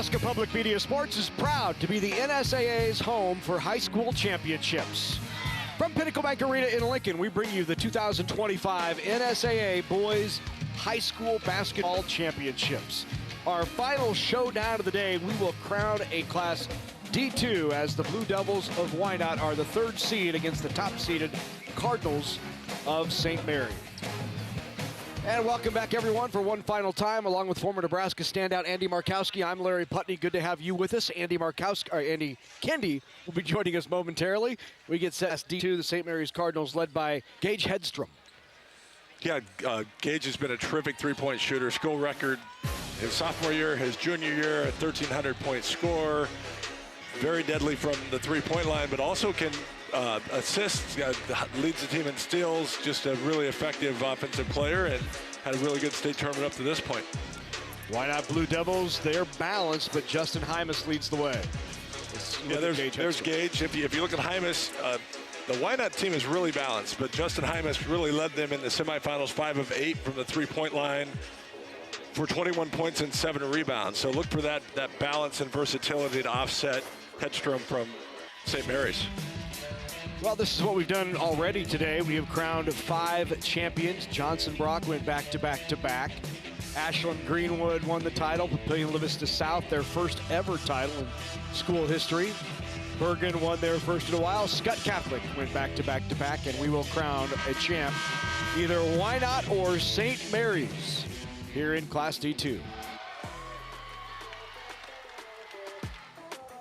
Nebraska Public Media Sports is proud to be the NSAA's home for high school championships. From Pinnacle Bank Arena in Lincoln, we bring you the 2025 NSAA Boys High School Basketball Championships. Our final showdown of the day, we will crown a Class D2 as the Blue Devils of Wynot are the third seed against the top-seeded Cardinals of St. Mary. And welcome back, everyone, for one final time, along with former Nebraska standout Andy Markowski. I'm Larry Putney. Good to have you with us. Andy Kendi will be joining us momentarily. We get set as D2, the St. Mary's Cardinals, led by Gage Hedstrom. Yeah, Gage has been a terrific three-point shooter. School record his sophomore year, his junior year, a 1,300-point score. Very deadly from the three-point line, but also can assist, leads the team in steals, just a really effective offensive player, and had a really good state tournament up to this point. Wynot Blue Devils, they're balanced, but Justin Hymas leads the way. Yeah, there's Gage. If you look at Hymas, the Wynot team is really balanced, but Justin Hymas really led them in the semifinals, 5 of 8 from the three-point line for 21 points and 7 rebounds. So look for that balance and versatility to offset Hedstrom from St. Mary's. Well, this is what we've done already today. We have crowned 5 champions. Johnson Brock went back-to-back-to-back. Ashland Greenwood won the title. Papillion La Vista South, their first ever title in school history. Bergen won their first in a while. Scott Catholic went back-to-back-to-back, and we will crown a champ, either Wynot or St. Mary's, here in Class D2.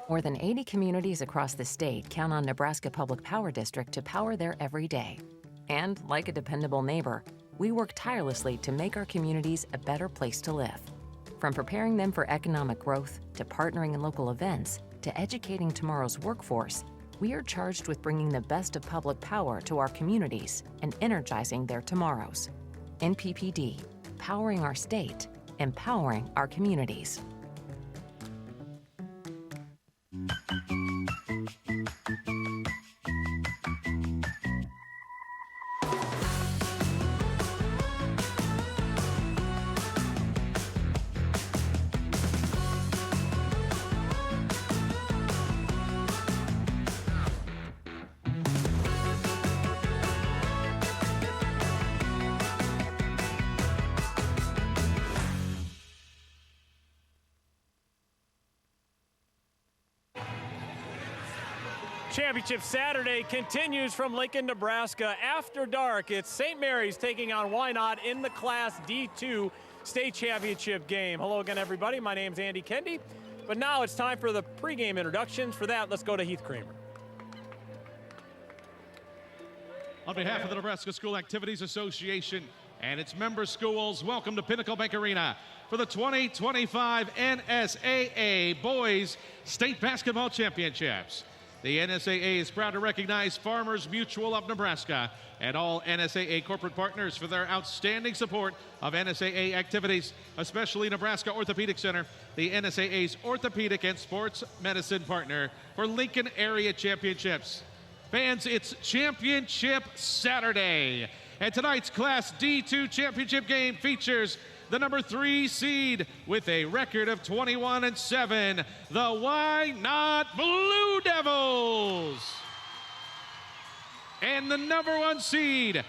More than 80 communities across the state count on Nebraska Public Power District to power their every day. And like a dependable neighbor, we work tirelessly to make our communities a better place to live. From preparing them for economic growth, to partnering in local events, to educating tomorrow's workforce, we are charged with bringing the best of public power to our communities and energizing their tomorrows. NPPD, powering our state, empowering our communities. Championship Saturday continues from Lincoln, Nebraska. After dark, it's St. Mary's taking on Wynot in the Class D2 state championship game. Hello again, everybody. My name's Andy Kendi. But now it's time for the pregame introductions. For that, let's go to Heath Kramer. On behalf of the Nebraska School Activities Association and its member schools, welcome to Pinnacle Bank Arena for the 2025 NSAA Boys State Basketball Championships. The NSAA is proud to recognize Farmers Mutual of Nebraska and all NSAA corporate partners for their outstanding support of NSAA activities, especially Nebraska Orthopedic Center, the NSAA's orthopedic and sports medicine partner for Lincoln Area Championships. Fans, it's Championship Saturday, and tonight's Class D2 championship game features the number 3 seed with a record of 21-7, the Wynot Blue Devils. And the number 1 seed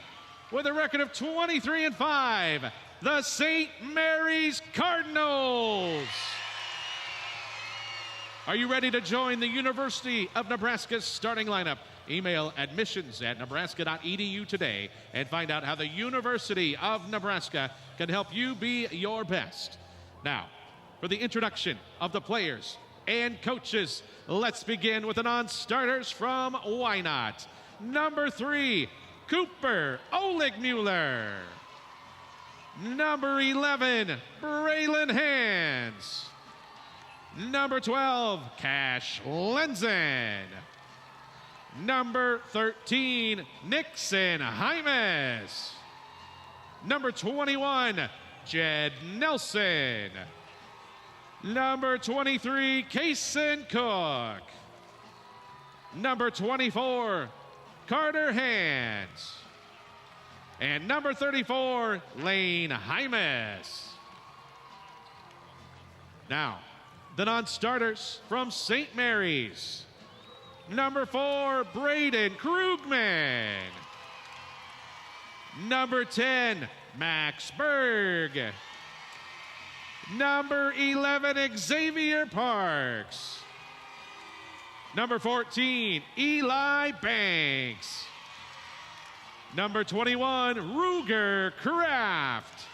with a record of 23-5, the St. Mary's Cardinals. Are you ready to join the University of Nebraska's starting lineup? Email admissions@nebraska.edu today and find out how the University of Nebraska can help you be your best. Now, for the introduction of the players and coaches, let's begin with the non-starters from Wynot. Number 3, Cooper Oligmuller. Number 11, Braylon Hands. Number 12, Cash Lenzen. Number 13, Nixon Hymas. Number 21, Jed Nelson. Number 23, Kaysen Cook. Number 24, Carter Hands. And number 34, Lane Hymas. Now, The non-starters from St. Mary's. Number 4, Braden Krugman. Number 10, Max Berg. Number 11, Xavier Parks. Number 14, Eli Banks. Number 21, Ruger Kraft.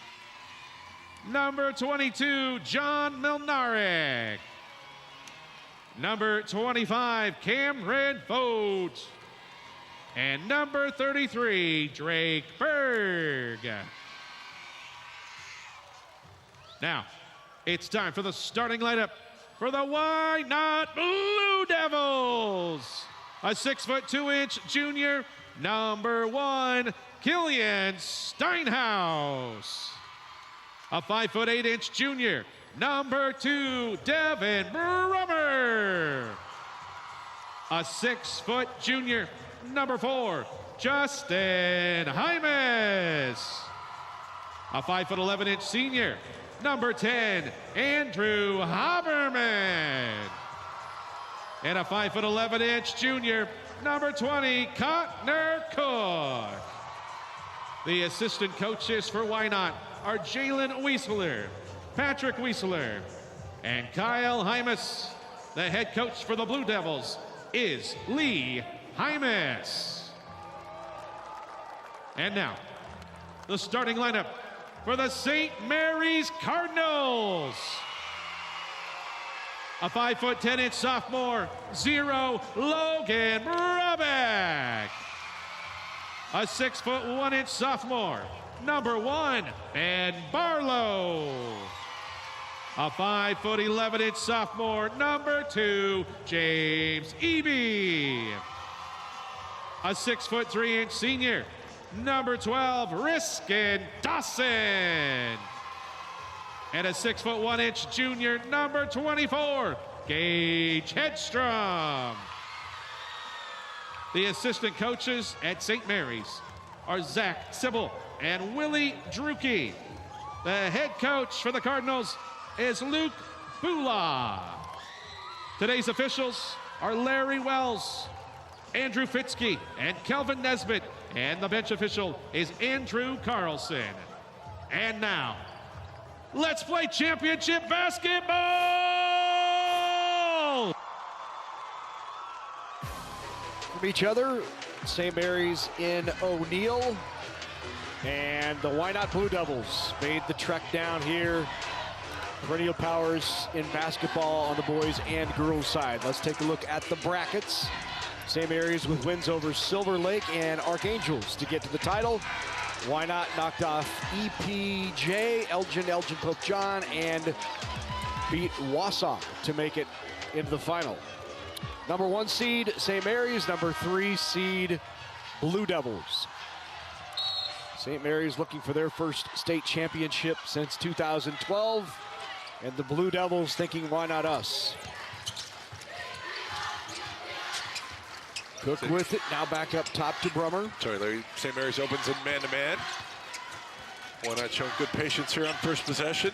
Number 22, John Milnarek. Number 25, Cameron Vogt. And number 33, Drake Berg. Now, it's time for the starting lineup for the Wynot Blue Devils. A 6'2" junior, number 1, Killian Steinhaus. A 5'8" junior, number 2, Devin Brummer. A 6' junior, number 4, Justin Hymas. A 5'11" senior, number 10, Andrew Haberman. And a 5'11" junior, number 20, Connor Cook. The assistant coaches for Wynot are Jalen Wiesler, Patrick Wiesler, and Kyle Hymas. The head coach for the Blue Devils is Lee Hymas. And now, the starting lineup for the St. Mary's Cardinals. A 5'10" sophomore, 0, Logan Brabeck. A 6'1" sophomore, number 1, Ben Barlow. A 5'11" sophomore, number 2, James Eby. A 6'3" senior, number 12, Riskin Dawson. And a 6'1" junior, number 24, Gage Hedstrom. The assistant coaches at St. Mary's are Zach Sybil and Willie Drucke. The head coach for the Cardinals is Luke Bula. Today's officials are Larry Wells, Andrew Fitzke, and Kelvin Nesbitt. And the bench official is Andrew Carlson. And now, let's play championship basketball! From each other, St. Mary's in O'Neill. And the Wynot Blue Devils made the trek down here. Perennial powers in basketball on the boys and girls side. Let's take a look at the brackets. St. Mary's with wins over Silver Lake and Archangels to get to the title. Wynot knocked off EPJ, Elgin Pope John, and beat Wausau to make it into the final. Number 1 seed, St. Mary's. Number 3 seed, Blue Devils. St. Mary's looking for their first state championship since 2012. And the Blue Devils thinking, why not us? Cook with it, now back up top to Brummer. Sorry, Larry. St. Mary's opens in man-to-man. Wynot showing good patience here on first possession.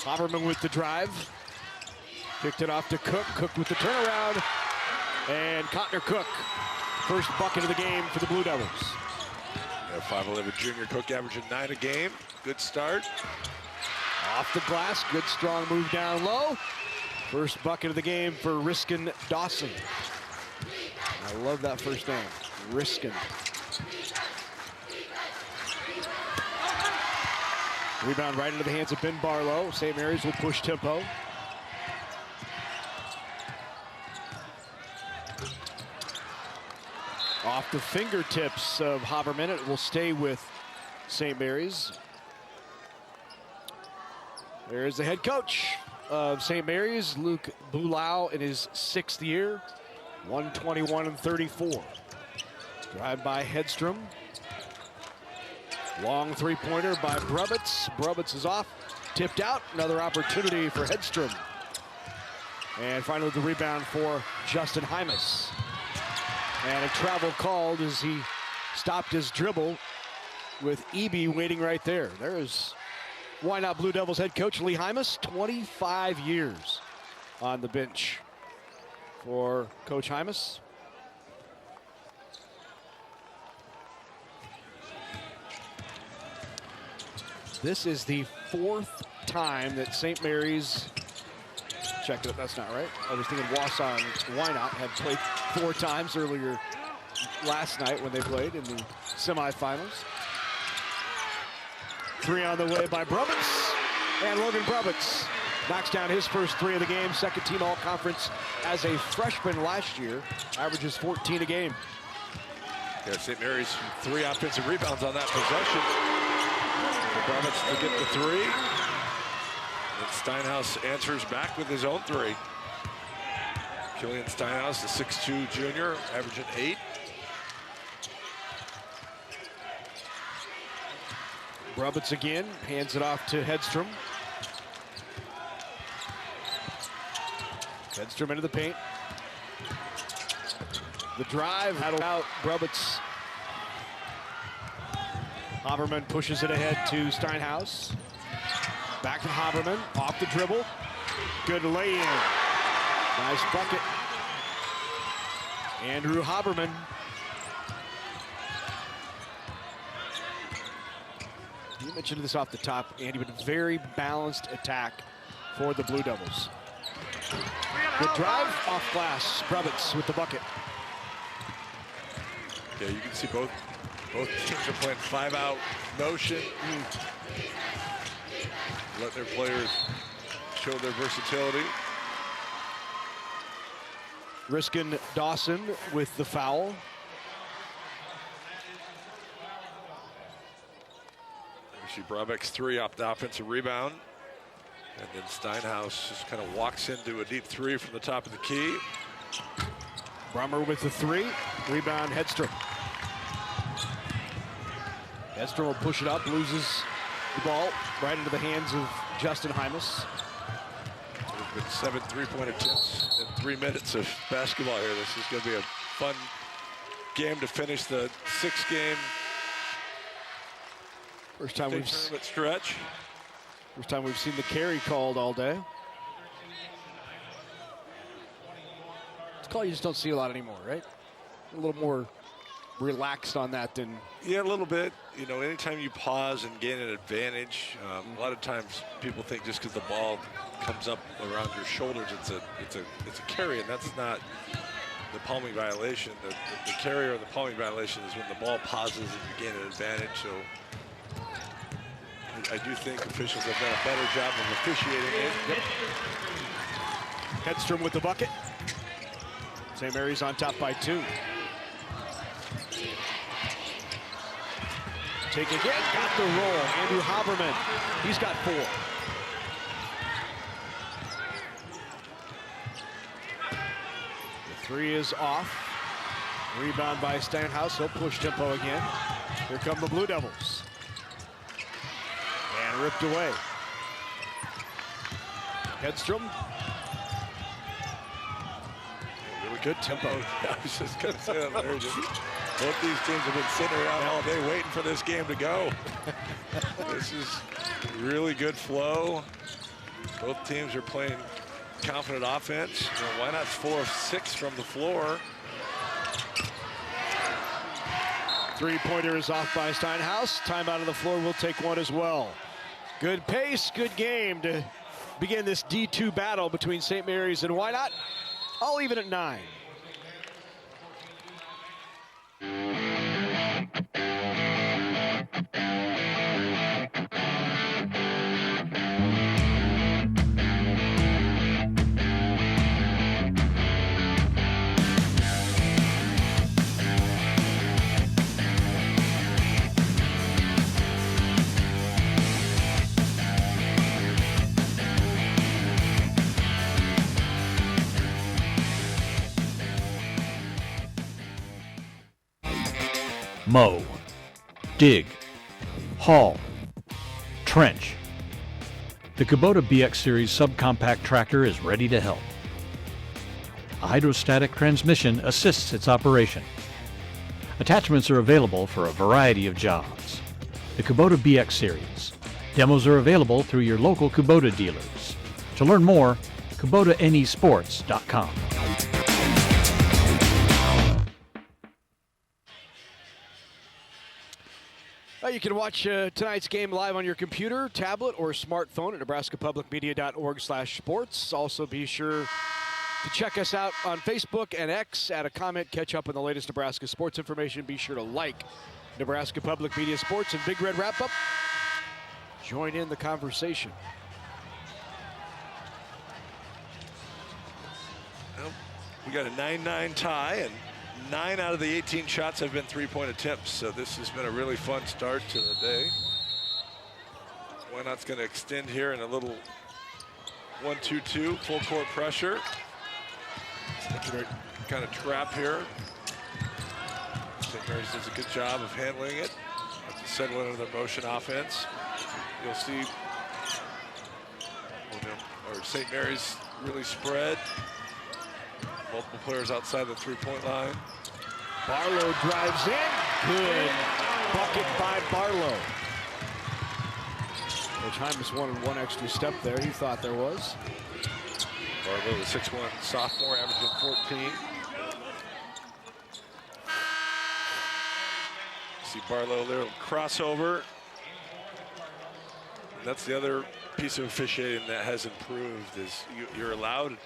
Haberman with the drive. Kicked it off to Cook. Cook with the turnaround. And Connor Cook, first bucket of the game for the Blue Devils. 5'11" junior Cook averaging 9 a game. Good start. Off the glass, good strong move down low. First bucket of the game for Riskin Dawson. I love that first name, Riskin. Rebound right into the hands of Ben Barlow. St. Mary's will push tempo. Off the fingertips of Haberman, it will stay with St. Mary's. There's the head coach of St. Mary's, Luke Bulau, in his 6th year, 121-34. Drive by Hedstrom. Long three-pointer by Brubitz. Brubitz is off, tipped out. Another opportunity for Hedstrom. And finally the rebound for Justin Hymas. And a travel called as he stopped his dribble with Eby waiting right there. There is Wynot Blue Devils head coach Lee Hymas, 25 years on the bench for Coach Hymas. This is the 4th time that St. Mary's, check it, that's not right. I was thinking Wausau and Wynot had played 4 times earlier last night when they played in the semifinals. 3 on the way by Brubbins, and Logan Brubbins knocks down his first 3 of the game. Second team all-conference as a freshman last year, averages 14 a game. Yeah, St. Mary's 3 offensive rebounds on that possession. For Brubbins to get the 3. And Steinhaus answers back with his own 3. Killian Steinhaus, the 6'2 junior, averaging 8. Brubbins again, hands it off to Hedstrom. Hedstrom into the paint. The drive, had out, Brubbins. Haberman pushes it ahead to Steinhaus. Back to Haberman, off the dribble. Good lay-in. Nice bucket. Andrew Haberman. You mentioned this off the top, Andy, but very balanced attack for the Blue Devils. Good drive, off glass. Brubbins with the bucket. Yeah, you can see both teams are playing 5-out motion. Let their players show their versatility. Riskin Dawson with the foul. You see Brabeck's 3 off the offensive rebound. And then Steinhaus just kind of walks into a deep 3 from the top of the key. Brummer with the 3. Rebound, Hedstrom. Hedstrom will push it up, loses the ball right into the hands of Justin Hymas. There's been 7 3-point attempts in 3 minutes of basketball here. This is going to be a fun game to finish the 6-game First time we've stretch. First time we've seen the carry called all day. It's a call you just don't see a lot anymore, right? A little more relaxed on that than... Yeah, a little bit. You know, anytime you pause and gain an advantage, a lot of times people think just because the ball comes up around your shoulders, it's a carry, and that's not the palming violation. The carry or the palming violation is when the ball pauses and you gain an advantage. So I do think officials have done a better job of officiating it. Yep. Hedstrom with the bucket. St. Mary's on top by 2. Take again, got the roll. Andrew Haberman, he's got 4. The 3 is off. Rebound by Steinhaus, he'll push tempo again. Here come the Blue Devils. And ripped away. Hedstrom. Really good tempo. I was just going to say that, Larry. Both these teams have been sitting around all day waiting for this game to go. This is really good flow. Both teams are playing confident offense. You know, why not 4 of 6 from the floor? 3-pointer is off by Steinhaus. Time out of the floor, we'll take one as well. Good pace, good game to begin this D2 battle between St. Mary's and Wynot. All even at 9. Mow, dig, haul, trench. The Kubota BX Series subcompact tractor is ready to help. A hydrostatic transmission assists its operation. Attachments are available for a variety of jobs. The Kubota BX Series, Demos are available through your local Kubota dealers. To learn more, KubotaNEsports.com. You can watch tonight's game live on your computer, tablet, or smartphone at nebraskapublicmedia.org/sports. Also, be sure to check us out on Facebook and X. Add a comment, catch up on the latest Nebraska sports information. Be sure to like Nebraska Public Media Sports and Big Red Wrap-Up. Join in the conversation. Well, we got a 9-9 tie, and 9 out of the 18 shots have been three-point attempts, so this has been a really fun start to the day. Wynot's going to extend here in a little 1-2-2, full court pressure. Kind of trap here. St. Mary's does a good job of handling it. That's a settle into their motion offense. You'll see St. Mary's really spread. Multiple players outside the three-point line. Barlow drives in. Good bucket by Barlow. Coach Hymas wanted one extra step there. He thought there was. Barlow, the 6'1" sophomore, averaging 14. See Barlow there, crossover. And that's the other piece of officiating that has improved is you're allowed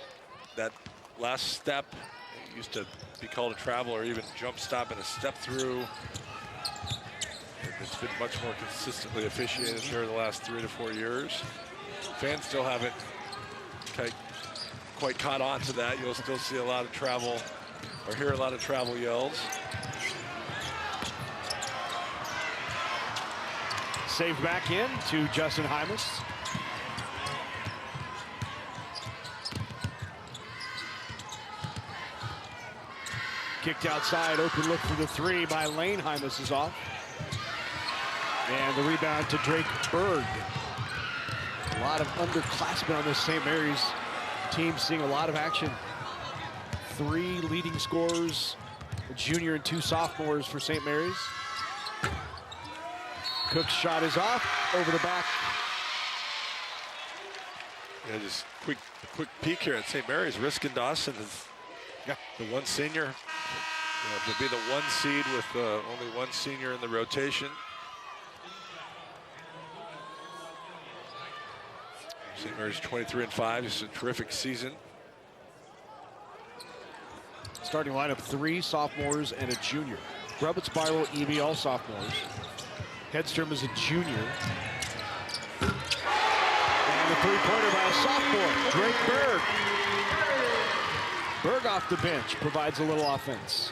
that last step. It used to be called a travel or even jump stop and a step through. It's been much more consistently officiated here the last 3 to 4 years. Fans still haven't quite caught on to that. You'll still see a lot of travel or hear a lot of travel yells. Save back in to Justin Hymas. Kicked outside, open look for the three by Lane. Hymas is off. And the rebound to Drake Berg. A lot of underclassmen on this St. Mary's team, seeing a lot of action. 3 leading scorers, a junior and 2 sophomores for St. Mary's. Cook's shot is off, over the back. Yeah, just quick peek here at St. Mary's. Riskin Dawson is the one senior. To be the 1 seed with only 1 senior in the rotation. St. Mary's 23-5. It's a terrific season. Starting lineup: 3 sophomores and a junior. Grubbitz, Barlow, Eby, all sophomores. Hedstrom is a junior. And the three-pointer by a sophomore, Drake Berg. Berg off the bench, provides a little offense.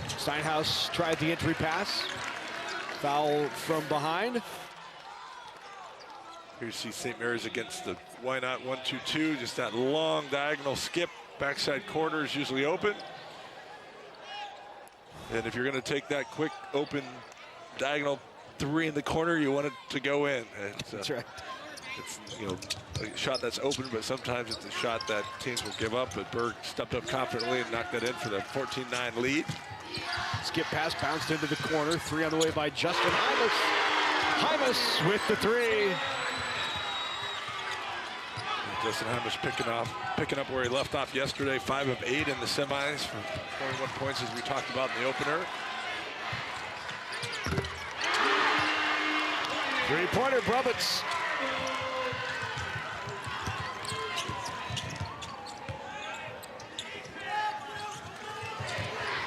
Steinhaus tried the entry pass. Foul from behind. Here you see St. Mary's against the Wynot 1-2-2. Just that long diagonal skip. Backside corner is usually open. And if you're going to take that quick open diagonal 3 in the corner, you want it to go in. That's right. It's a shot that's open, but sometimes it's a shot that teams will give up. But Berg stepped up confidently and knocked that in for the 14-9 lead. Skip pass bounced into the corner. 3 on the way by Justin Hymas. Hymas with the 3. Justin Hymas picking up where he left off yesterday. 5 of 8 in the semis for 21 points, as we talked about in the opener. Three-pointer, Grubbitz.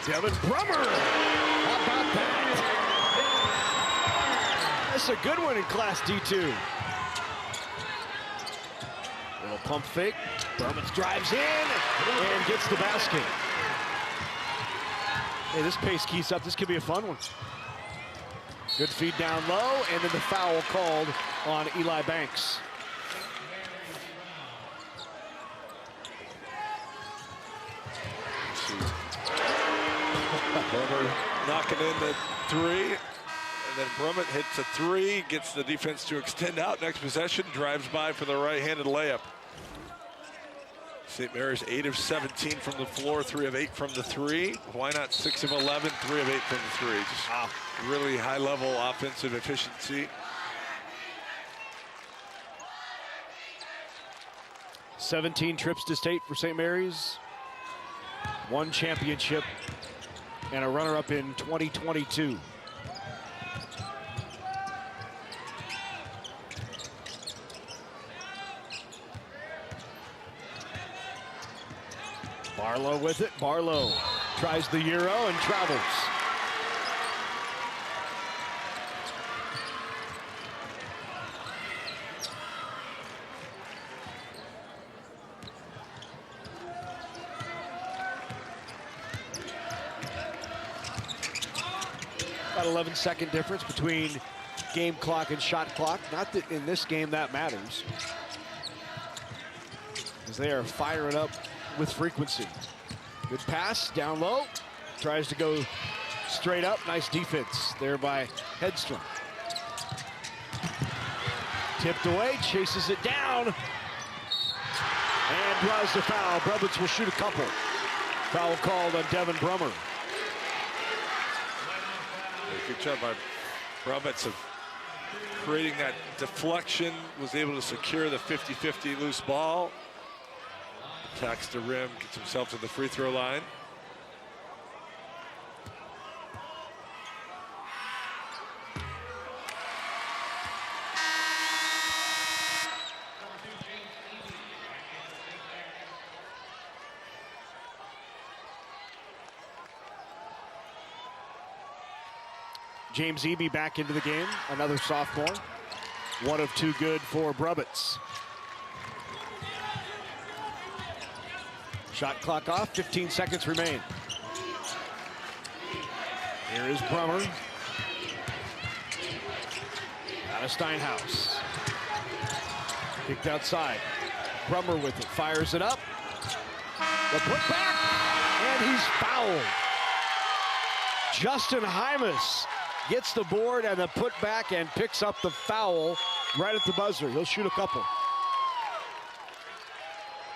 Devin Brummer. How about that? That's a good one in Class D2. Little pump fake. Brummer drives in and gets the basket. Hey, this pace keeps up. This could be a fun one. Good feed down low, and then the foul called on Eli Banks. Brummer knocking in the 3, and then Brummett hits a 3, gets the defense to extend out. Next possession, drives by for the right-handed layup. St. Mary's 8 of 17 from the floor, 3 of 8 from the 3. Wynot 6 of 11, 3 of 8 from the 3. Just really high-level offensive efficiency. 17 trips to state for St. Mary's, 1 championship, and a runner-up in 2022. Barlow with it. Barlow tries the Euro and travels. About 11-second difference between game clock and shot clock. Not that in this game that matters, as they are firing up with frequency. Good pass down low. Tries to go straight up. Nice defense there by Hedstrom. Tipped away, chases it down, and draws the foul. Brubbets will shoot a couple. Foul called on Devin Brummer. Good job by Brubbets of creating that deflection. Was able to secure the 50-50 loose ball. Attacks the rim, gets himself to the free throw line. James Eby back into the game, another sophomore. 1 of 2 good for Brubbets. Shot clock off, 15 seconds remain. Here is Brummer. Out of Steinhaus. Kicked outside. Brummer with it, fires it up. The putback, and he's fouled. Justin Hymas gets the board and the putback and picks up the foul right at the buzzer. He'll shoot a couple.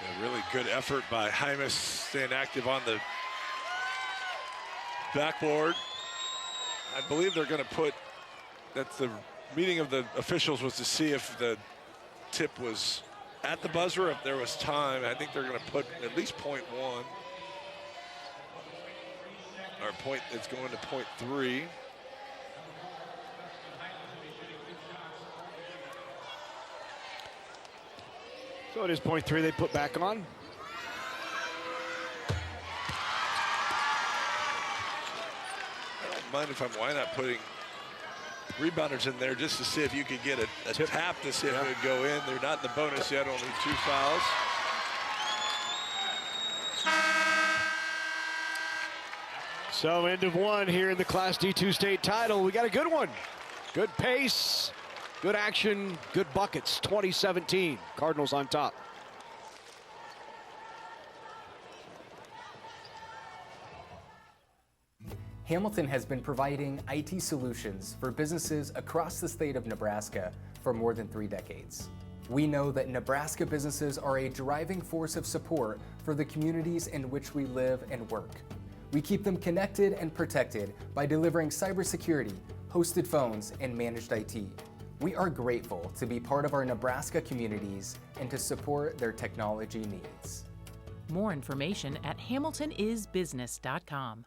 A really good effort by Hymas, staying active on the backboard. I believe they're going to put, that's the meeting of the officials was to see if the tip was at the buzzer, if there was time. I think they're going to put at least .1. Or point, it's going to .3. So it is .3 they put back on. I don't mind if I'm Wynot putting rebounders in there just to see if you could get a tap to see if it would go in. They're not in the bonus yet, only 2 fouls. So end of 1 here in the Class D2 state title. We got a good one. Good pace, good action, good buckets. 2017, Cardinals on top. Hamilton has been providing IT solutions for businesses across the state of Nebraska for more than 3 decades. We know that Nebraska businesses are a driving force of support for the communities in which we live and work. We keep them connected and protected by delivering cybersecurity, hosted phones, and managed IT. We are grateful to be part of our Nebraska communities and to support their technology needs. More information at hamiltonisbusiness.com.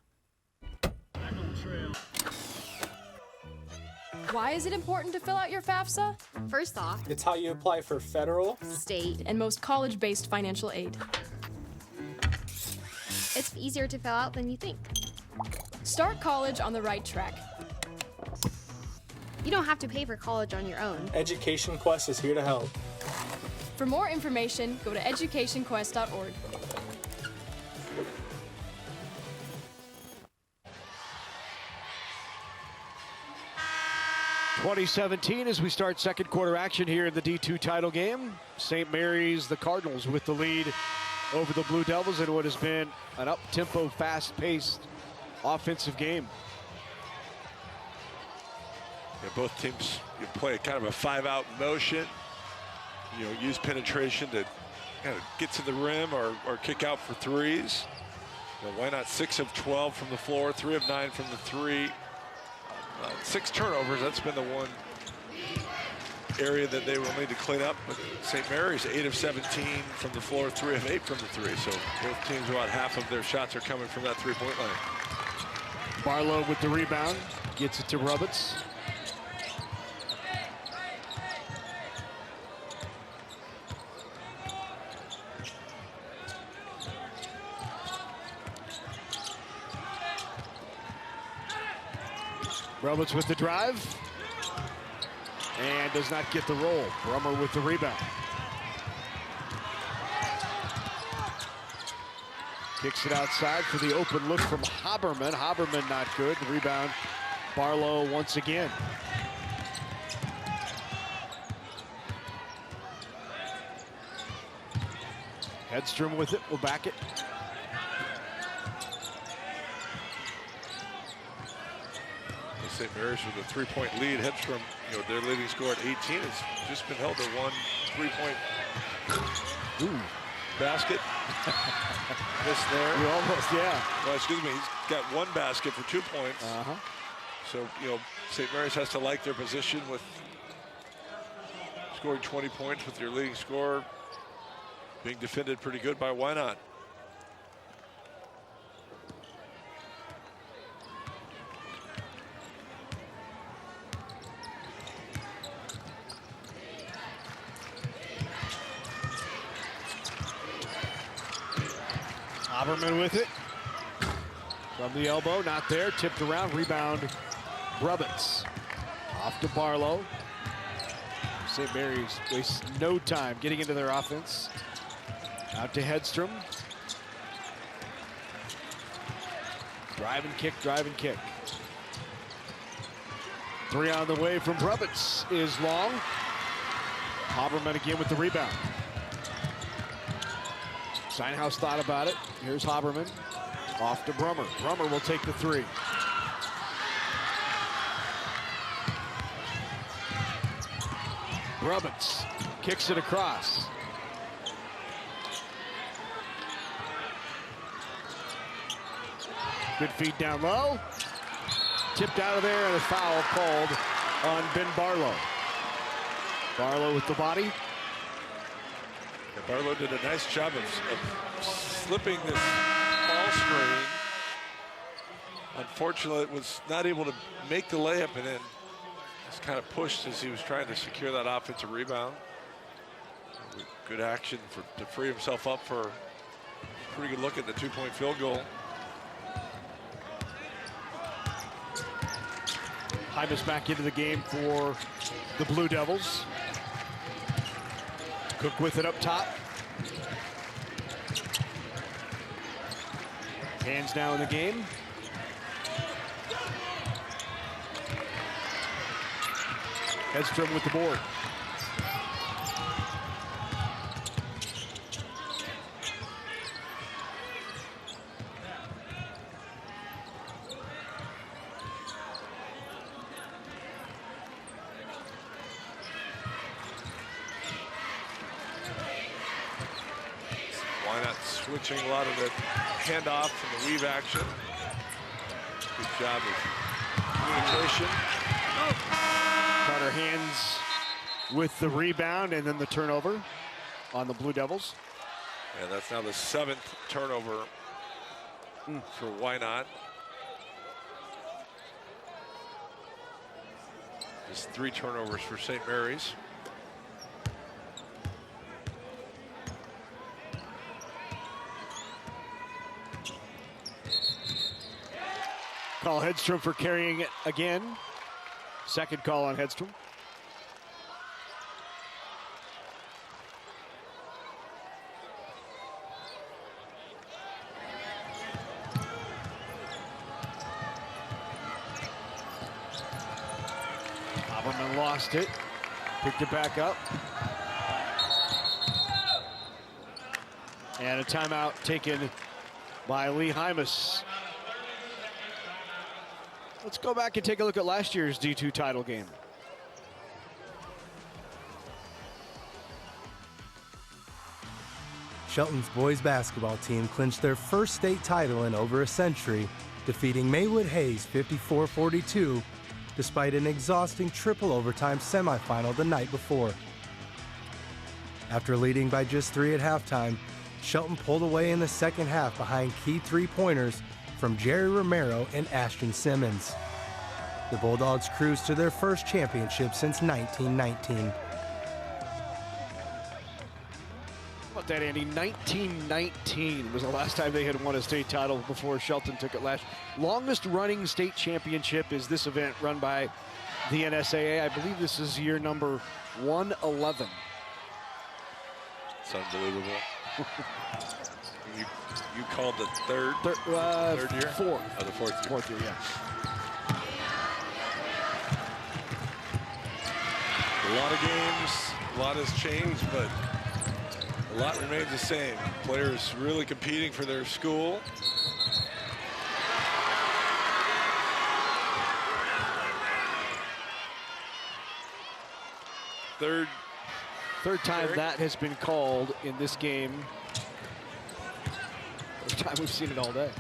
Why is it important to fill out your FAFSA? First off, it's how you apply for federal, state, and most college-based financial aid. It's easier to fill out than you think. Start college on the right track. You don't have to pay for college on your own. Education Quest is here to help. For more information, go to educationquest.org. .2017 as we start second quarter action here in the D2 title game. St. Mary's, the Cardinals with the lead over the Blue Devils in what has been an up-tempo, fast-paced offensive game. Yeah, both teams play kind of a 5-out motion. Use penetration to get to the rim or kick out for threes. Why not 6 of 12 from the floor, 3 of 9 from the three. 6 turnovers, that's been the one area that they will need to clean up. But St. Mary's 8 of 17 from the floor, 3 of 8 from the three. So both teams, about half of their shots are coming from that three-point line. Barlow with the rebound, gets it to Roberts. Roberts with the drive and does not get the roll. Brummer with the rebound. Kicks it outside for the open look from Haberman. Haberman not good. The rebound, Barlow once again. Hedstrom with it, will back it. St. Mary's with a 3-point lead. Hedstrom, their leading scorer at 18, has just been held to 1 3-point basket. Missed there. You almost, yeah. Well, excuse me, he's got 1 basket for 2 points. So, St. Mary's has to like their position with scoring 20 points with your leading scorer being defended pretty good by Wynot. Haberman with it. From the elbow, not there. Tipped around, rebound, Roberts. Off to Barlow. St. Mary's wastes no time getting into their offense. Out to Hedstrom. Drive and kick, drive and kick. 3 on the way from Roberts is long. Haberman again with the rebound. Steinhaus thought about it. Here's Haberman. Off to Brummer. Brummer will take the 3. Roberts kicks it across. Good feed down low. Tipped out of there and a foul called on Ben Barlow. Barlow with the body. Barlow did a nice job of slipping this ball screen. Unfortunately, was not able to make the layup and then just kind of pushed as he was trying to secure that offensive rebound. Good action to free himself up for a pretty good look at the 2-point field goal. Hymas back into the game for the Blue Devils. Cook with it up top. Hands now in the game. Hedstrom with the board. Switching a lot of the handoff and the weave action. Good job of communication. Carter Hands with the rebound and then the turnover on the Blue Devils. And that's now the 7th turnover for Wynot. Just 3 turnovers for St. Mary's. Call Hedstrom for carrying it again. Second call on Hedstrom. Haberman lost it. Picked it back up. And a timeout taken by Lee Hymas. Let's go back and take a look at last year's D2 title game. Shelton's boys basketball team clinched their first state title in over a century, defeating Maywood Hayes 54-42, despite an exhausting triple overtime semifinal the night before. After leading by just 3 at halftime, Shelton pulled away in the second half behind key three-pointers from Jerry Romero and Ashton Simmons. The Bulldogs cruised to their first championship since 1919. How about that, Andy? 1919 was the last time they had won a state title before Shelton took it last. Longest running state championship is this event run by the NSAA. I believe this is year number 111. It's unbelievable. you called the third year? Fourth. Oh, the fourth year. Fourth year, yeah. A lot of games, a lot has changed, but a lot remains the same. Players really competing for their school. Third time that has been called in this game. First time we've seen it all day.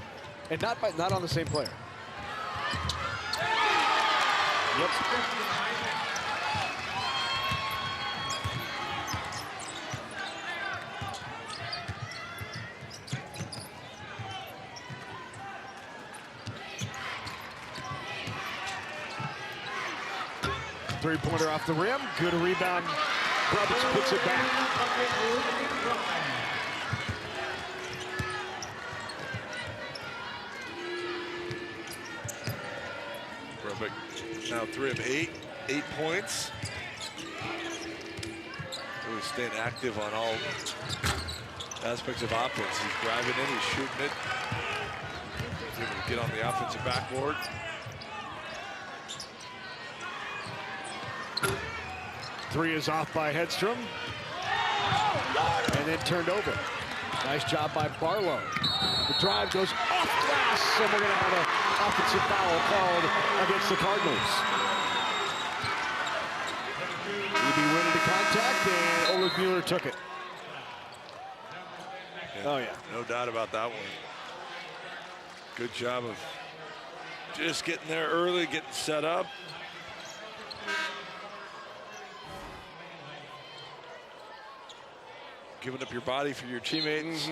And not on the same player. Yep. Three-pointer off the rim. Good rebound. Roberts puts it back. Brubeck now 3 of 8. 8 points. Really staying active on all aspects of offense. He's driving in, he's shooting it. He's able to get on the offensive backboard. Three is off by Hedstrom. And then turned over. Nice job by Barlow. The drive goes off glass, and we're going to have an offensive foul called against the Cardinals. EB went into contact, and Oleg Mueller took it. Oh, yeah. No doubt about that one. Good job of just getting there early, getting set up. Giving up your body for your teammates.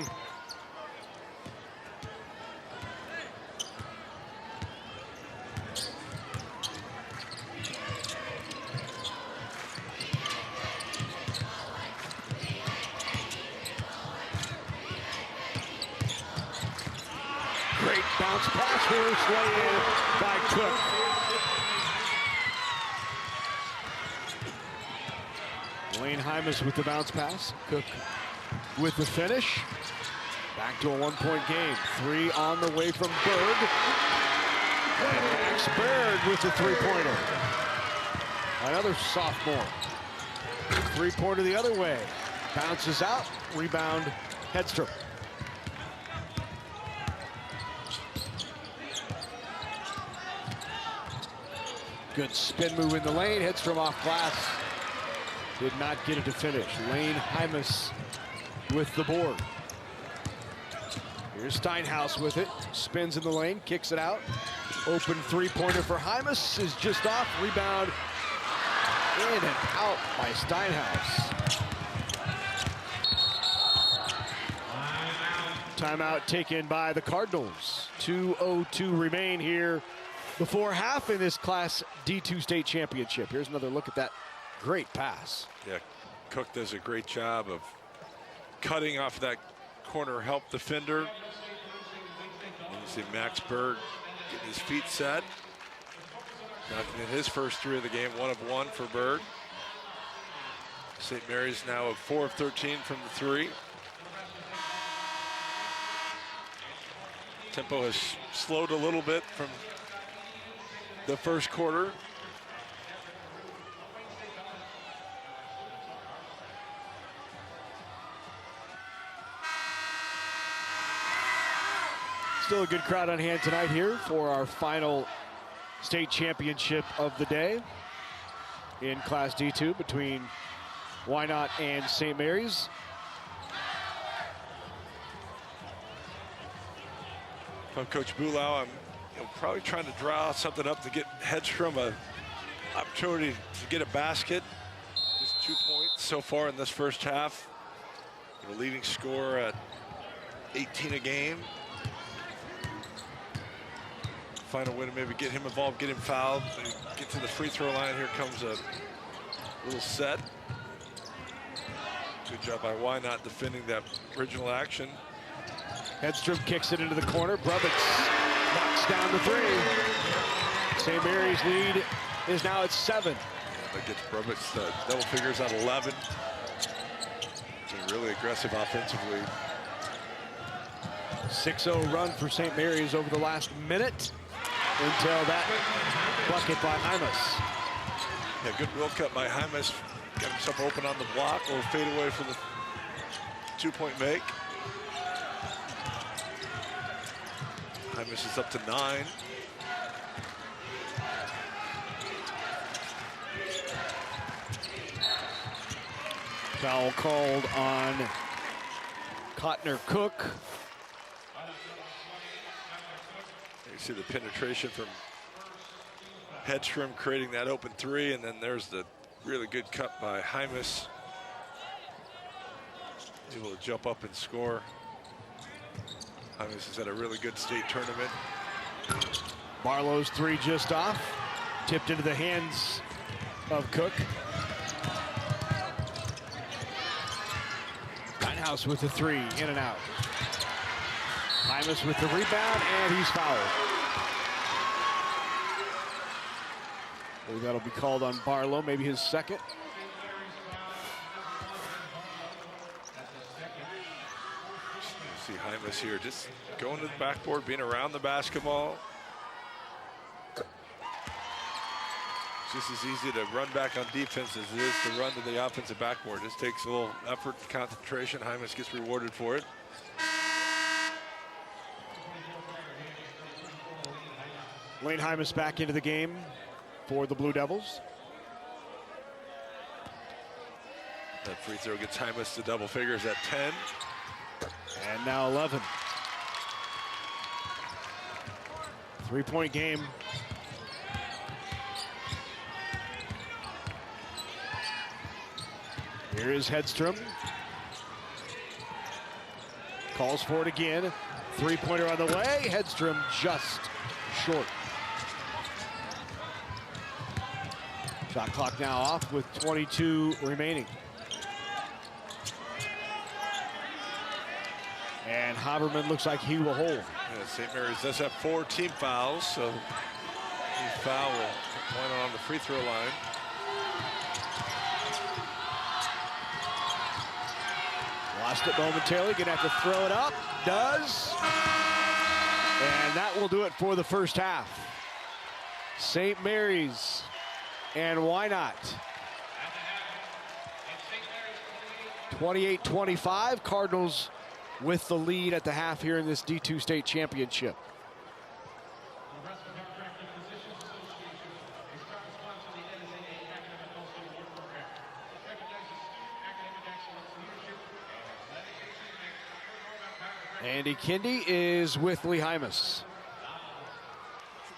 Great bounce pass, first lay in by Cook. Lane Hymas with the bounce pass. Cook with the finish. Back to a one-point game. 3 on the way from Berg. And Max Berg with the three-pointer. Another sophomore. Three-pointer the other way. Bounces out. Rebound, Hedstrom. Good spin move in the lane. Hedstrom off glass. Did not get it to finish. Lane Hymas with the board. Here's Steinhaus with it. Spins in the lane, kicks it out. Open three-pointer for Hymas is just off. Rebound in and out by Steinhaus. Timeout taken by the Cardinals. 2:02 remain here before half in this Class D2 state championship. Here's another look at that great pass. Yeah, Cook does a great job of cutting off that corner help defender. And you see Max Berg getting his feet set. Knocking in his first 3 of the game, 1 of 1 for Berg. St. Mary's now of 4 of 13 from the 3. Tempo has slowed a little bit from the first quarter. Still a good crowd on hand tonight here for our final state championship of the day in Class D2 between Wynot and St. Mary's. From Coach Bulau, I'm probably trying to draw something up to get Hedstrom an opportunity to get a basket. Just 2 points so far in this first half. The leading scorer at 18 a game. Find a way to maybe get him involved, get him fouled, maybe get to the free throw line. Here comes a little set. Good job by Wynot defending that original action. Hedstrom kicks it into the corner. Brubitz knocks down the three. St. Mary's lead is now at 7. That gets Brubitz double figures at 11. Being really aggressive offensively. 6-0 run for St. Mary's over the last minute until that bucket by Hymas. Yeah, good will cut by Hymas. Got himself open on the block. Or fade away for the 2-point make. Hymas is up to 9. Foul called on Cotner Cook. You see the penetration from Hedstrom creating that open 3, and then there's the really good cut by Hymas. Able to jump up and score. Hymas has had a really good state tournament. Barlow's 3 just off. Tipped into the hands of Cook. House with the 3, in and out. Hymas with the rebound, and he's fouled. That'll be called on Barlow, maybe his second. You see Hymas here just going to the backboard, being around the basketball. It's just as easy to run back on defense as it is to run to the offensive backboard. This takes a little effort and concentration. Hymas gets rewarded for it. Lane Hymas back into the game for the Blue Devils. That free throw gets Hymas to double figures at 10. And now 11. 3-point game. Here is Hedstrom. Calls for it again. 3-pointer on the way. Hedstrom just short. Shot clock now off with 22 remaining. And Haberman looks like he will hold. Yeah, St. Mary's does have 4 team fouls, so each foul will point on the free throw line. Lost it momentarily, gonna have to throw it up. Does. And that will do it for the first half. St. Mary's and Wynot. 28-25, Cardinals with the lead at the half here in this D2 state championship. Andy Kindy is with Lee Hymas.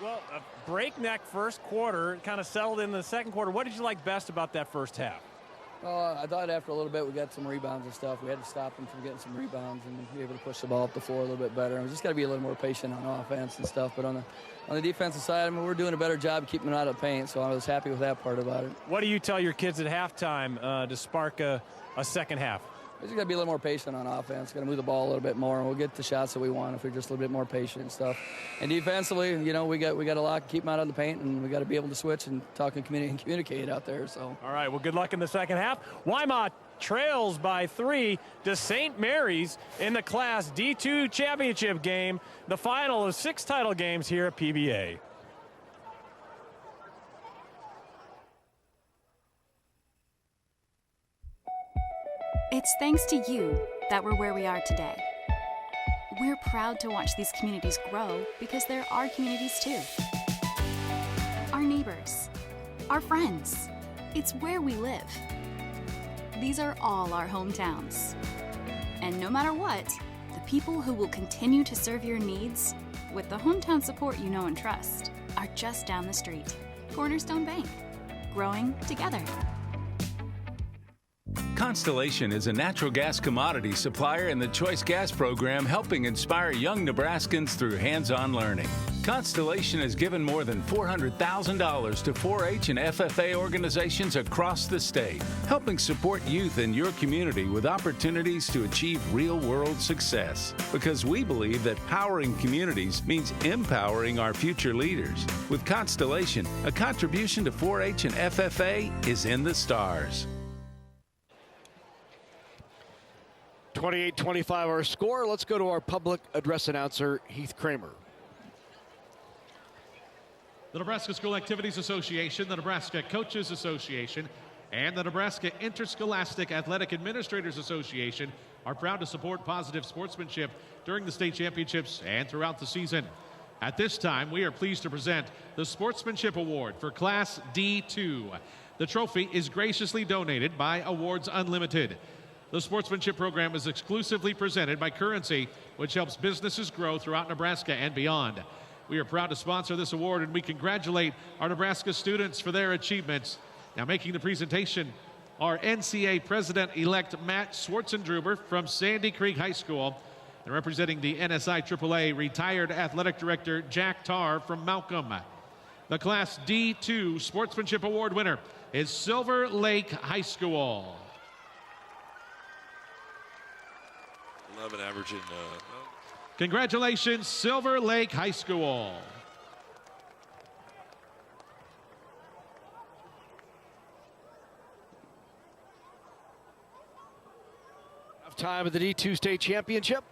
Well, a breakneck first quarter, kind of settled in the second quarter. What did you like best about that first half? I thought after a little bit we got some rebounds and stuff. We had to stop them from getting some rebounds and be able to push the ball up the floor a little bit better. And we just got to be a little more patient on offense and stuff. But on the defensive side, I mean, we're doing a better job keeping them out of the paint, so I was happy with that part about it. What do you tell your kids at halftime to spark a second half? We just got to be a little more patient on offense. Got to move the ball a little bit more, and we'll get the shots that we want if we're just a little bit more patient and stuff. And defensively, you know, we got a lot to keep them out of the paint, and we got to be able to switch and talk and communicate out there. So. All right. Well, good luck in the second half. Wynot trails by 3 to St. Mary's in the Class D2 championship game, the final of 6 title games here at PBA. It's thanks to you that we're where we are today. We're proud to watch these communities grow because they're our communities too. Our neighbors, our friends, it's where we live. These are all our hometowns. And no matter what, the people who will continue to serve your needs with the hometown support you know and trust, are just down the street. Cornerstone Bank. Growing together. Constellation is a natural gas commodity supplier in the Choice Gas program, helping inspire young Nebraskans through hands-on learning. Constellation has given more than $400,000 to 4-H and FFA organizations across the state, helping support youth in your community with opportunities to achieve real-world success. Because we believe that powering communities means empowering our future leaders. With Constellation, a contribution to 4-H and FFA is in the stars. 28-25 our score. Let's go to our public address announcer, Heath Kramer. The Nebraska School Activities Association, the Nebraska Coaches Association, and the Nebraska Interscholastic Athletic Administrators Association are proud to support positive sportsmanship during the state championships and throughout the season. At this time, we are pleased to present the Sportsmanship Award for Class D2. The trophy is graciously donated by Awards Unlimited. The sportsmanship program is exclusively presented by Currency, which helps businesses grow throughout Nebraska and beyond. We are proud to sponsor this award, and we congratulate our Nebraska students for their achievements. Now making the presentation, our NCAA President-elect Matt Schwartzendruber from Sandy Creek High School, and representing the NSAA retired athletic director Jack Tarr from Malcolm. The Class D2 Sportsmanship Award winner is Silver Lake High School. 11 averaging. Congratulations, Silver Lake High School. Time of the D2 state championship.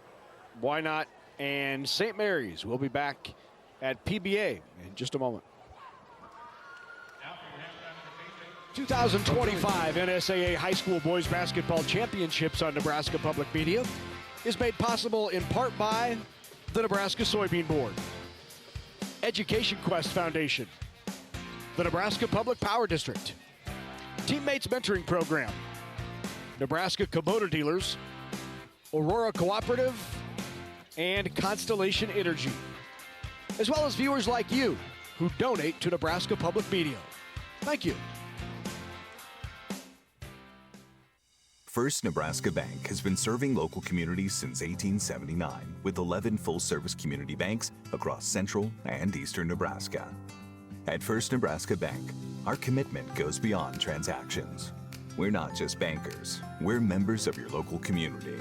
Wynot and St. Mary's. We'll be back at PBA in just a moment. 2025 NSAA High School Boys Basketball Championships on Nebraska Public Media is made possible in part by the Nebraska Soybean Board, Education Quest Foundation, the Nebraska Public Power District, Teammates Mentoring Program, Nebraska Kubota Dealers, Aurora Cooperative, and Constellation Energy, as well as viewers like you who donate to Nebraska Public Media. Thank you. First Nebraska Bank has been serving local communities since 1879 with 11 full-service community banks across central and eastern Nebraska. At First Nebraska Bank, our commitment goes beyond transactions. We're not just bankers, we're members of your local community.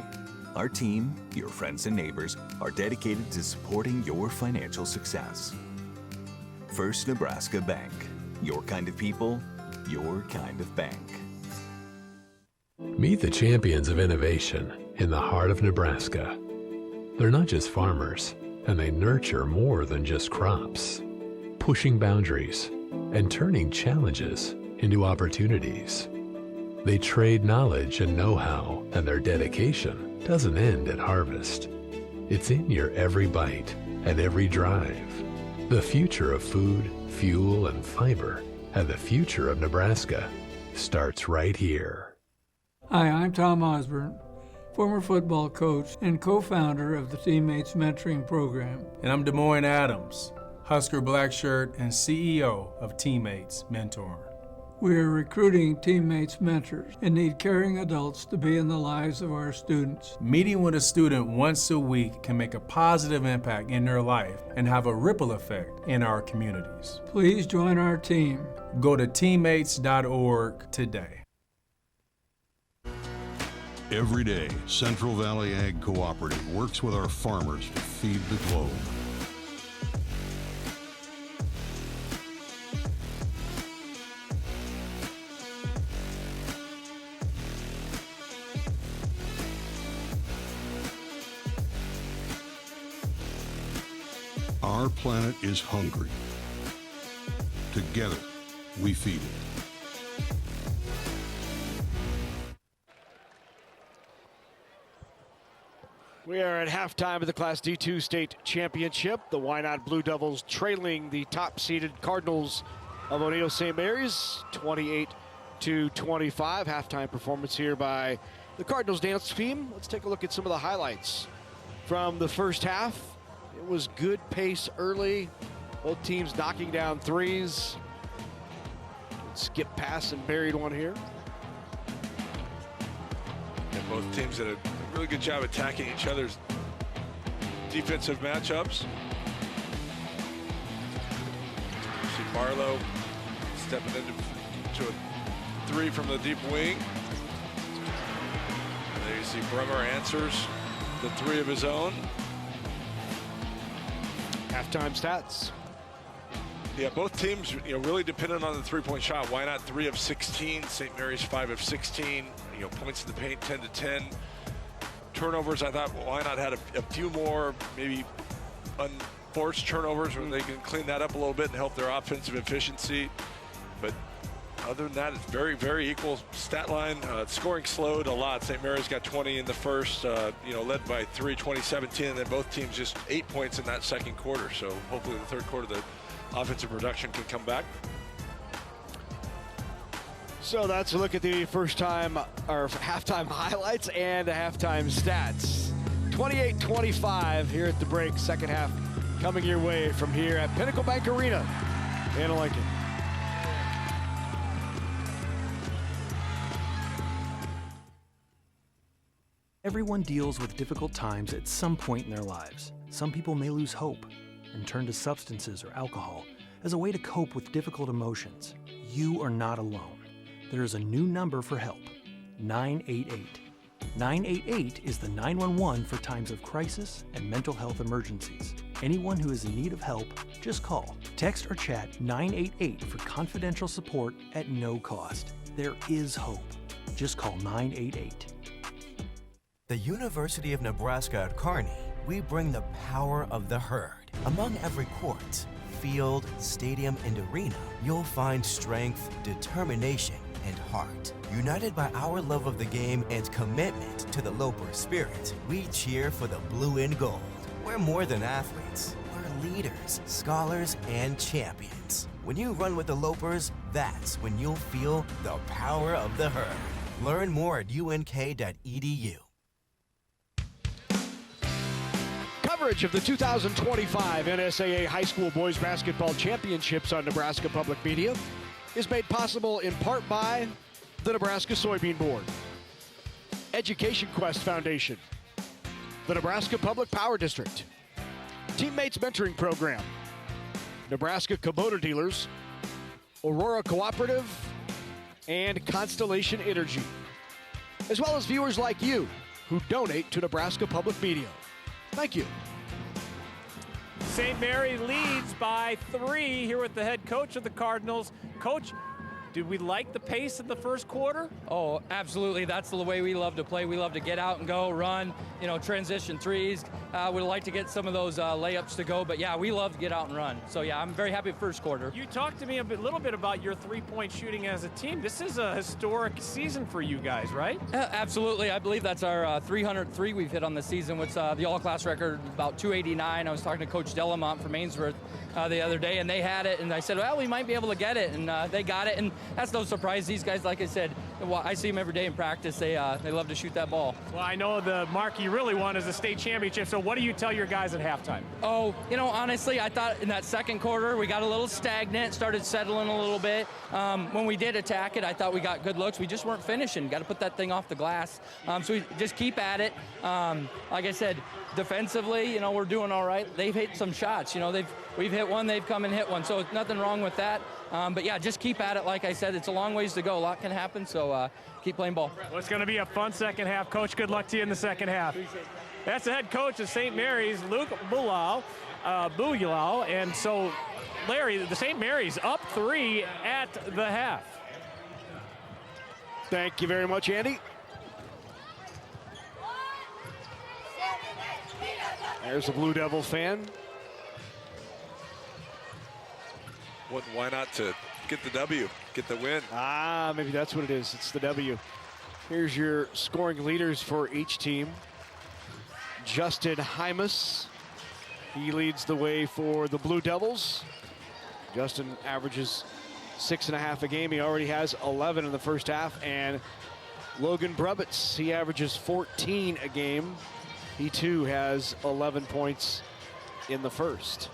Our team, your friends and neighbors, are dedicated to supporting your financial success. First Nebraska Bank, your kind of people, your kind of bank. Meet the champions of innovation in the heart of Nebraska. They're not just farmers, and they nurture more than just crops, pushing boundaries and turning challenges into opportunities. They trade knowledge and know-how, and their dedication doesn't end at harvest. It's in your every bite and every drive. The future of food, fuel, and fiber, and the future of Nebraska starts right here. Hi, I'm Tom Osborne, former football coach and co-founder of the Teammates Mentoring Program. And I'm Des Moines Adams, Husker Blackshirt and CEO of Teammates Mentor. We are recruiting Teammates mentors and need caring adults to be in the lives of our students. Meeting with a student once a week can make a positive impact in their life and have a ripple effect in our communities. Please join our team. Go to teammates.org today. Every day, Central Valley Ag Cooperative works with our farmers to feed the globe. Our planet is hungry. Together, we feed it. We are at halftime of the Class D2 state championship. The Wynot Blue Devils trailing the top-seeded Cardinals of O'Neill St. Mary's, 28-25. Halftime performance here by the Cardinals dance team. Let's take a look at some of the highlights from the first half. It was good pace early. Both teams knocking down threes. Skip pass and buried one here. And both teams did a really good job attacking each other's defensive matchups. You see Barlow stepping into a three from the deep wing. And there you see Bremer answers the three of his own. Halftime stats. Yeah, both teams, really dependent on the three-point shot. Wynot 3 of 16, St. Mary's 5 of 16. Points in the paint 10 to 10. Turnovers, I thought Wynot had a few more, maybe unforced turnovers where they can clean that up a little bit and help their offensive efficiency. But other than that, it's very, very equal stat line. Scoring slowed a lot. St. Mary's got 20 in the first, led by 3, 20-17, and then both teams just 8 points in that second quarter. So hopefully the third quarter, the offensive production can come back. So that's a look at the halftime highlights and halftime stats. 28-25 here at the break. Second half coming your way from here at Pinnacle Bank Arena in Lincoln. Everyone deals with difficult times at some point in their lives. Some people may lose hope and turn to substances or alcohol as a way to cope with difficult emotions. You are not alone. There is a new number for help, 988. 988 is the 911 for times of crisis and mental health emergencies. Anyone who is in need of help, just call. Text or chat 988 for confidential support at no cost. There is hope. Just call 988. The University of Nebraska at Kearney, we bring the power of the herd. Among every court, field, stadium, and arena, you'll find strength, determination, and heart. United by our love of the game and commitment to the Loper spirit, we cheer for the blue and gold. We're more than athletes. We're leaders, scholars, and champions. When you run with the Lopers, that's when you'll feel the power of the herd. Learn more at unk.edu. Coverage of the 2025 NSAA High School Boys Basketball Championships on Nebraska Public Media is made possible in part by the Nebraska Soybean Board, Education Quest Foundation, the Nebraska Public Power District, Teammates Mentoring Program, Nebraska Kubota Dealers, Aurora Cooperative, and Constellation Energy, as well as viewers like you who donate to Nebraska Public Media. Thank you. St. Mary leads by 3 here with the head coach of the Cardinals. Coach, did we like the pace in the first quarter? Oh, absolutely. That's the way we love to play. We love to get out and go, run, transition threes. We'd like to get some of those layups to go, but yeah, we love to get out and run. So yeah, I'm very happy first quarter. You talked to me a little bit about your three-point shooting as a team. This is a historic season for you guys, right? Absolutely. I believe that's our 303 we've hit on the season, which the all-class record about 289. I was talking to Coach Delamont from Ainsworth the other day, and they had it, and I said, well, we might be able to get it, and they got it, and that's no surprise. These guys, like I said, I see them every day in practice. They love to shoot that ball. Well, I know the mark you really want is the state championship, so what do you tell your guys at halftime? Oh, honestly, I thought in that second quarter we got a little stagnant, started settling a little bit. When we did attack it, I thought we got good looks. We just weren't finishing. Got to put that thing off the glass. So we just keep at it. Like I said, defensively, we're doing all right. They've hit some shots. We've hit one, they've come and hit one, so nothing wrong with that. But yeah, just keep at it. Like I said, it's a long ways to go. A lot can happen, so keep playing ball. Well, it's going to be a fun second half. Coach, good luck to you in the second half. That's the head coach of St. Mary's, Luke Bulau. And so, Larry, the St. Mary's up 3 at the half. Thank you very much, Andy. There's a Blue Devil fan. Why not to get the W, get the win? Maybe that's what it is. It's the W. Here's your scoring leaders for each team. Justin Hymas, he leads the way for the Blue Devils. Justin averages 6.5 a game. He already has 11 in the first half. And Logan Brubitz, he averages 14 a game. He too has 11 points in the first.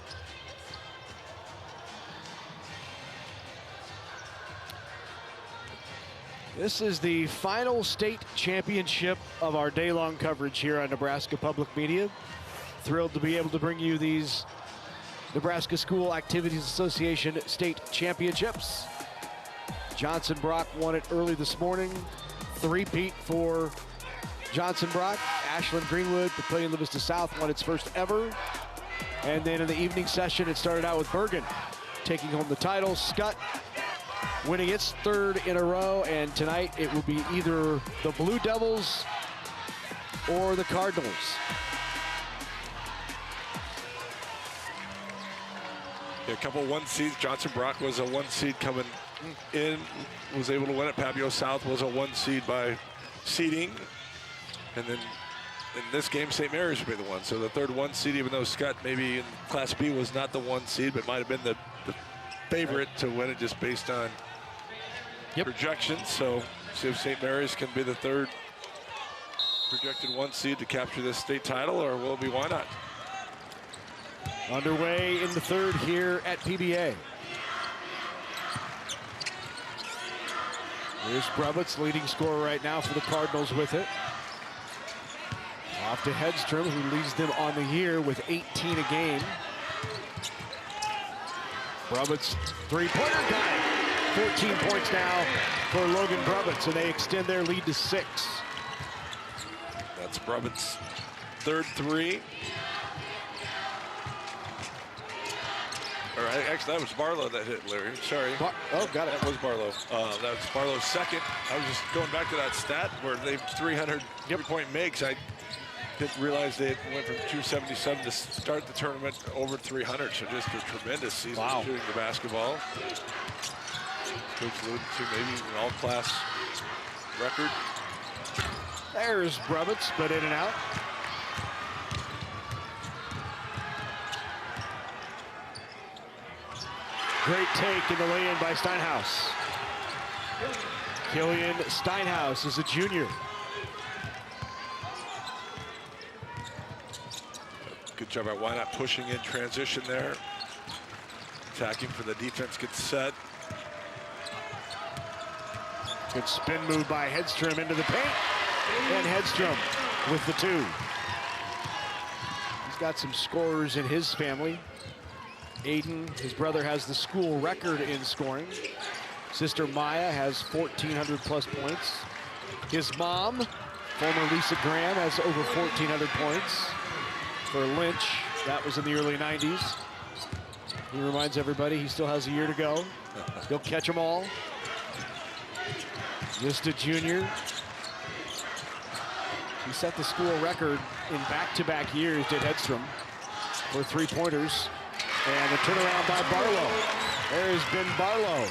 This is the final state championship of our day-long coverage here on Nebraska Public Media. Thrilled to be able to bring you these Nebraska School Activities Association state championships. Johnson Brock won it early this morning. Three-peat for Johnson Brock. Ashland Greenwood, Papillion La Vista South, won its first ever. And then in the evening session, it started out with Bergen taking home the title. Scott winning its third in a row, and tonight it will be either the Blue Devils or the Cardinals. A couple one seeds. Johnson Brock was a one seed coming in, was able to win it. Papio South was a one seed by seeding. And then in this game, St. Mary's will be the one. So the third one seed, even though Scott maybe in Class B was not the one seed, but might have been the favorite to win it just based on projections. So see if St. Mary's can be the third projected one seed to capture this state title, or will it be Wynot? Underway in the third here at PBA. Here's Brubitz, leading scorer right now for the Cardinals with it. Off to Hedstrom, who leads them on the year with 18 a game. Brubitz, three-pointer, got it. 14 points now for Logan Brubitz, and they extend their lead to 6. That's Brubitz's third three. All right, actually, that was Barlow that hit, Larry. Sorry. Oh, got it. That was Barlow. That was Barlow's second. I was just going back to that stat where they've 300 three-point makes. I didn't realize they went from 277 to start the tournament over 300. So just a tremendous season shooting the basketball. Coach alluded to maybe an all-class record. There's Brubitz, but in and out. Great take in the lay-in by Steinhaus. Killian Steinhaus is a junior. Good job by Wynot pushing in transition there. Attacking for the defense gets set. Good spin move by Hedstrom into the paint. And Hedstrom with the 2. He's got some scorers in his family. Aiden, his brother, has the school record in scoring. Sister Maya has 1,400 plus points. His mom, former Lisa Graham, has over 1,400 points. For Lynch, that was in the early 90s. He reminds everybody he still has a year to go. He'll catch them all. Just a junior. He set the school record in back-to-back years, did Hedstrom, for three-pointers. And the turnaround by Barlow. There's Ben Barlow.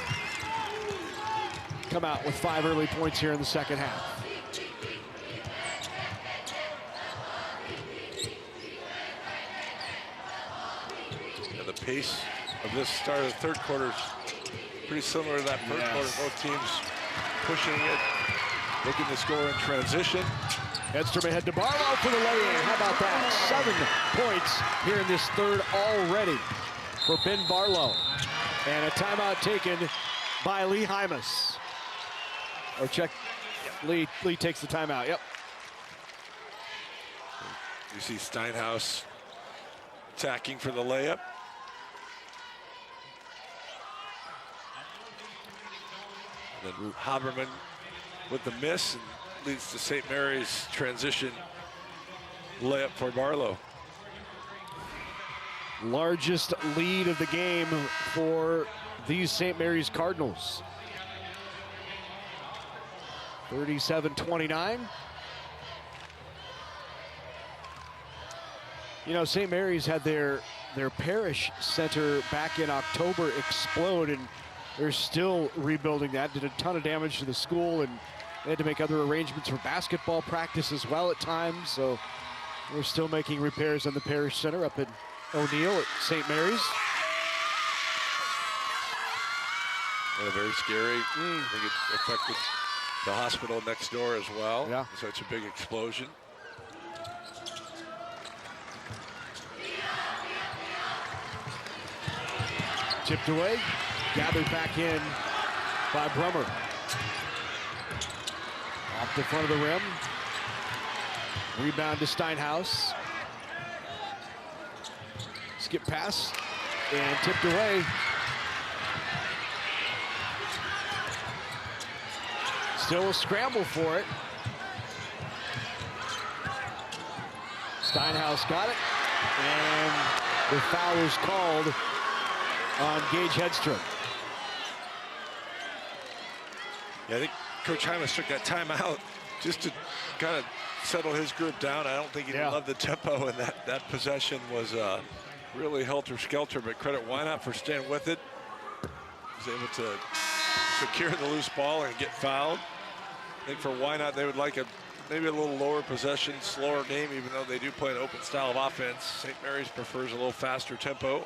Come out with 5 early points here in the second half. Yeah, the pace of this start of the third quarter is pretty similar to that first quarter. Both teams pushing it, looking to score in transition. Hedstrom ahead to Barlow for the lay-in. How about that? 7 points here in this third already for Ben Barlow. And a timeout taken by Lee Hymas. Or check, Lee takes the timeout, yep. You see Steinhaus attacking for the layup. And then Haberman with the miss and leads to St. Mary's transition layup for Barlow. Largest lead of the game for these St. Mary's Cardinals. 37-29. You know, St. Mary's had their parish center back in October explode, and they're still rebuilding that. Did a ton of damage to the school, and they had to make other arrangements for basketball practice as well at times. So we're still making repairs on the parish center up in O'Neill at St. Mary's. Yeah, very scary. I think it affected the hospital next door as well. Yeah. Such a big explosion. Tipped away, gathered back in by Brummer. Off the front of the rim. Rebound to Steinhaus. Skip pass and tipped away. Still a scramble for it. Steinhaus got it, and the foul is called on Gage Hedstrom. Yeah, I think Coach Hymas took that timeout just to kind of settle his group down. I don't think he loved the tempo, and that possession was really helter-skelter, but credit Wynot for staying with it. He was able to secure the loose ball and get fouled. I think for Wynot, they would like maybe a little lower possession, slower game, even though they do play an open style of offense. St. Mary's prefers a little faster tempo.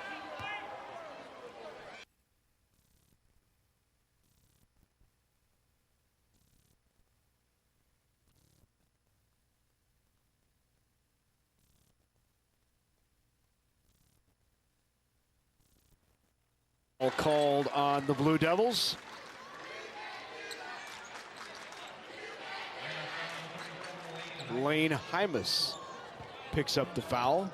Called on the Blue Devils. Lane Hymas picks up the foul.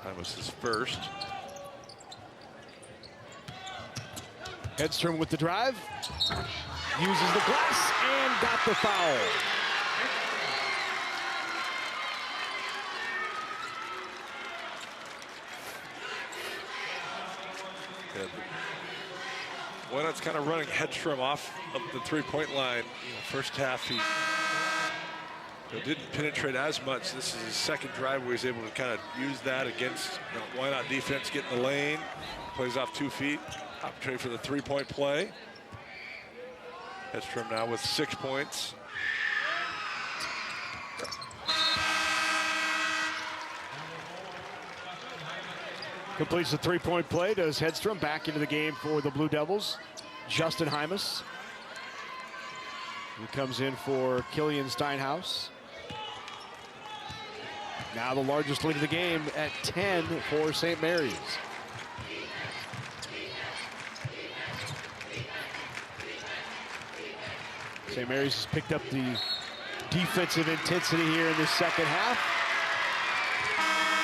Hymas is first. Hedstrom with the drive. Uses the glass and got the foul. Wynot's kind of running Hedstrom off of the three-point line. First half, he didn't penetrate as much. This is his second drive where he's able to kind of use that against Wynot defense, get in the lane, plays off 2 feet, opportunity for the three-point play. Hedstrom now with 6 points. Completes the three-point play, does Hedstrom. Back into the game for the Blue Devils. Justin Hymas. He comes in for Killian Steinhaus. Now the largest lead of the game at 10 for St. Mary's. St. Mary's has picked up the defensive intensity here in the second half.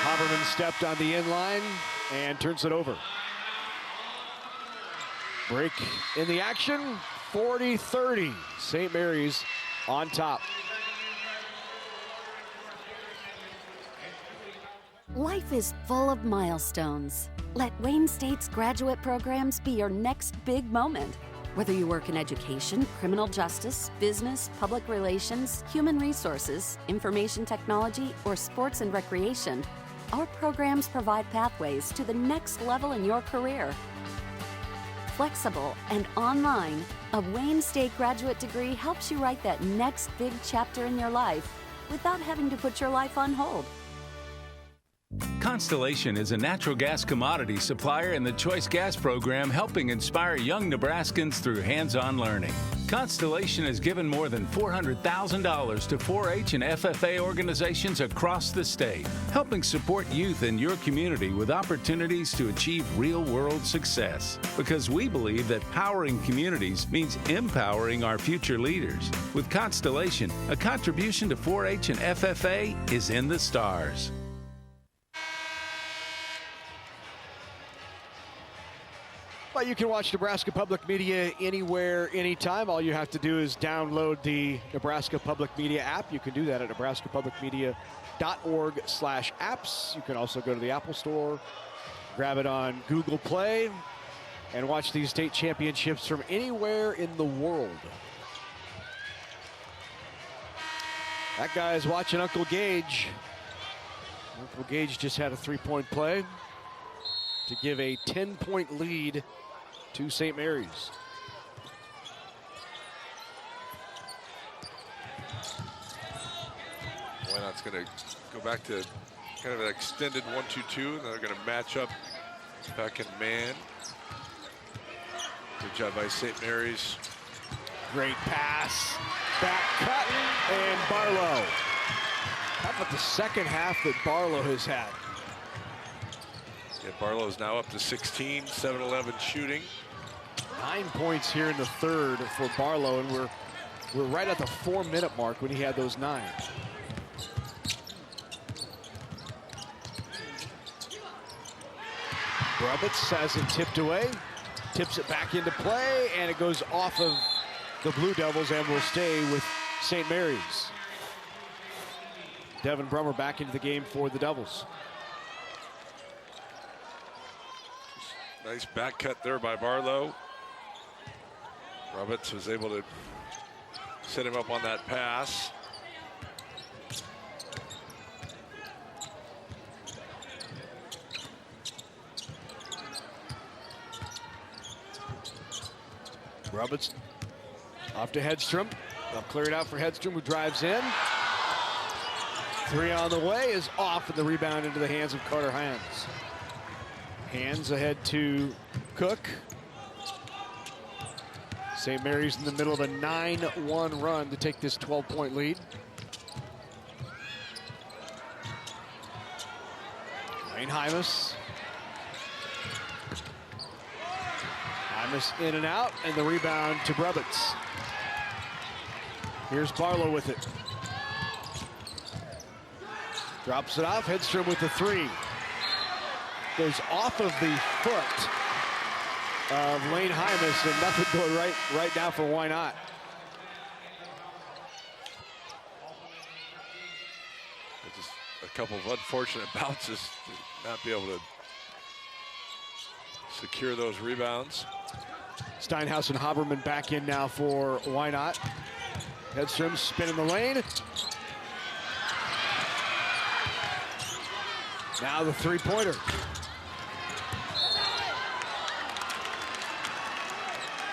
Haberman stepped on the inline and turns it over. Break in the action, 40-30. St. Mary's on top. Life is full of milestones. Let Wayne State's graduate programs be your next big moment. Whether you work in education, criminal justice, business, public relations, human resources, information technology, or sports and recreation, our programs provide pathways to the next level in your career. Flexible and online, a Wayne State graduate degree helps you write that next big chapter in your life without having to put your life on hold. Constellation is a natural gas commodity supplier in the Choice Gas program, helping inspire young Nebraskans through hands-on learning. Constellation has given more than $400,000 to 4-H and FFA organizations across the state, helping support youth in your community with opportunities to achieve real-world success. Because we believe that powering communities means empowering our future leaders. With Constellation, a contribution to 4-H and FFA is in the stars. Well, you can watch Nebraska Public Media anywhere, anytime. All you have to do is download the Nebraska Public Media app. You can do that at nebraskapublicmedia.org/apps. You can also go to the Apple Store, grab it on Google Play, and watch these state championships from anywhere in the world. That guy is watching Uncle Gage. Uncle Gage just had a three-point play to give a 10-point lead to St. Mary's. Wynot's going to go back to kind of an extended 1-2-2, and they're going to match up back in man. Good job by St. Mary's. Great pass, back cut, and Barlow. How about the second half that Barlow has had? Yeah, Barlow's now up to 16, 7-11 shooting. 9 points here in the third for Barlow, and we're right at the 4-minute mark when he had those 9. Brubitz has it tipped away, tips it back into play, and it goes off of the Blue Devils and will stay with St. Mary's. Devin Brummer back into the game for the Devils. Nice back cut there by Barlow. Brubitz was able to set him up on that pass. Brubitz off to Hedstrom. They'll clear it out for Hedstrom, who drives in. 3 on the way is off, and the rebound into the hands of Carter Hands. Hands ahead to Cook. St. Mary's in the middle of a 9-1 run to take this 12-point lead. Wayne Hymas. Hymas in and out, and the rebound to Brubitz. Here's Barlow with it. Drops it off, Hedstrom with the 3. Goes off of the foot of Wayne Hymas, and nothing going right now for Wynot. Just a couple of unfortunate bounces to not be able to secure those rebounds. Steinhaus and Haberman back in now for Wynot. Hedstrom spinning the lane. Now the 3-pointer.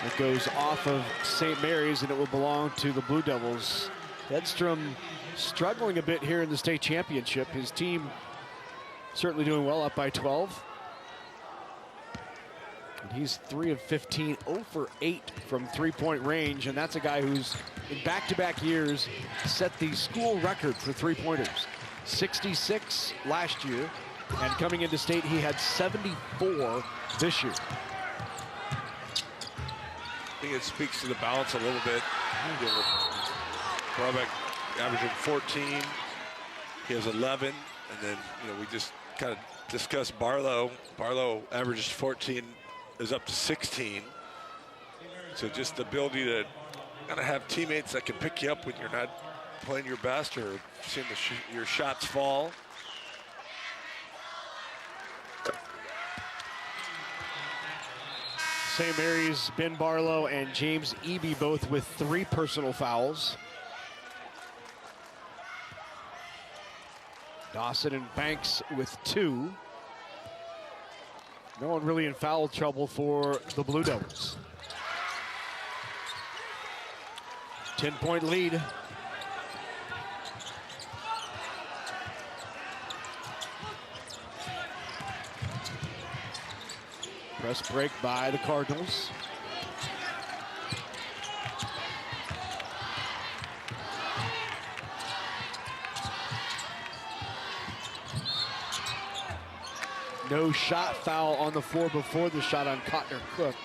It goes off of St. Mary's, and it will belong to the Blue Devils. Hedstrom struggling a bit here in the state championship. His team certainly doing well, up by 12. And he's 3 of 15, 0 for 8 from 3-point range, and that's a guy who's in back-to-back years set the school record for 3-pointers. 66 last year, and coming into state, he had 74 this year. I think it speaks to the balance a little bit. Brabeck averaging 14. He has 11. And then, we just kind of discussed Barlow. Barlow averages 14, is up to 16. So just the ability to kind of have teammates that can pick you up when you're not playing your best or seeing your shots fall. St. Mary's, Ben Barlow and James Eby both with 3 personal fouls. Dawson and Banks with 2. No one really in foul trouble for the Blue Devils. 10-point lead. Press break by the Cardinals. No shot foul on the floor before the shot on Cotner Cook.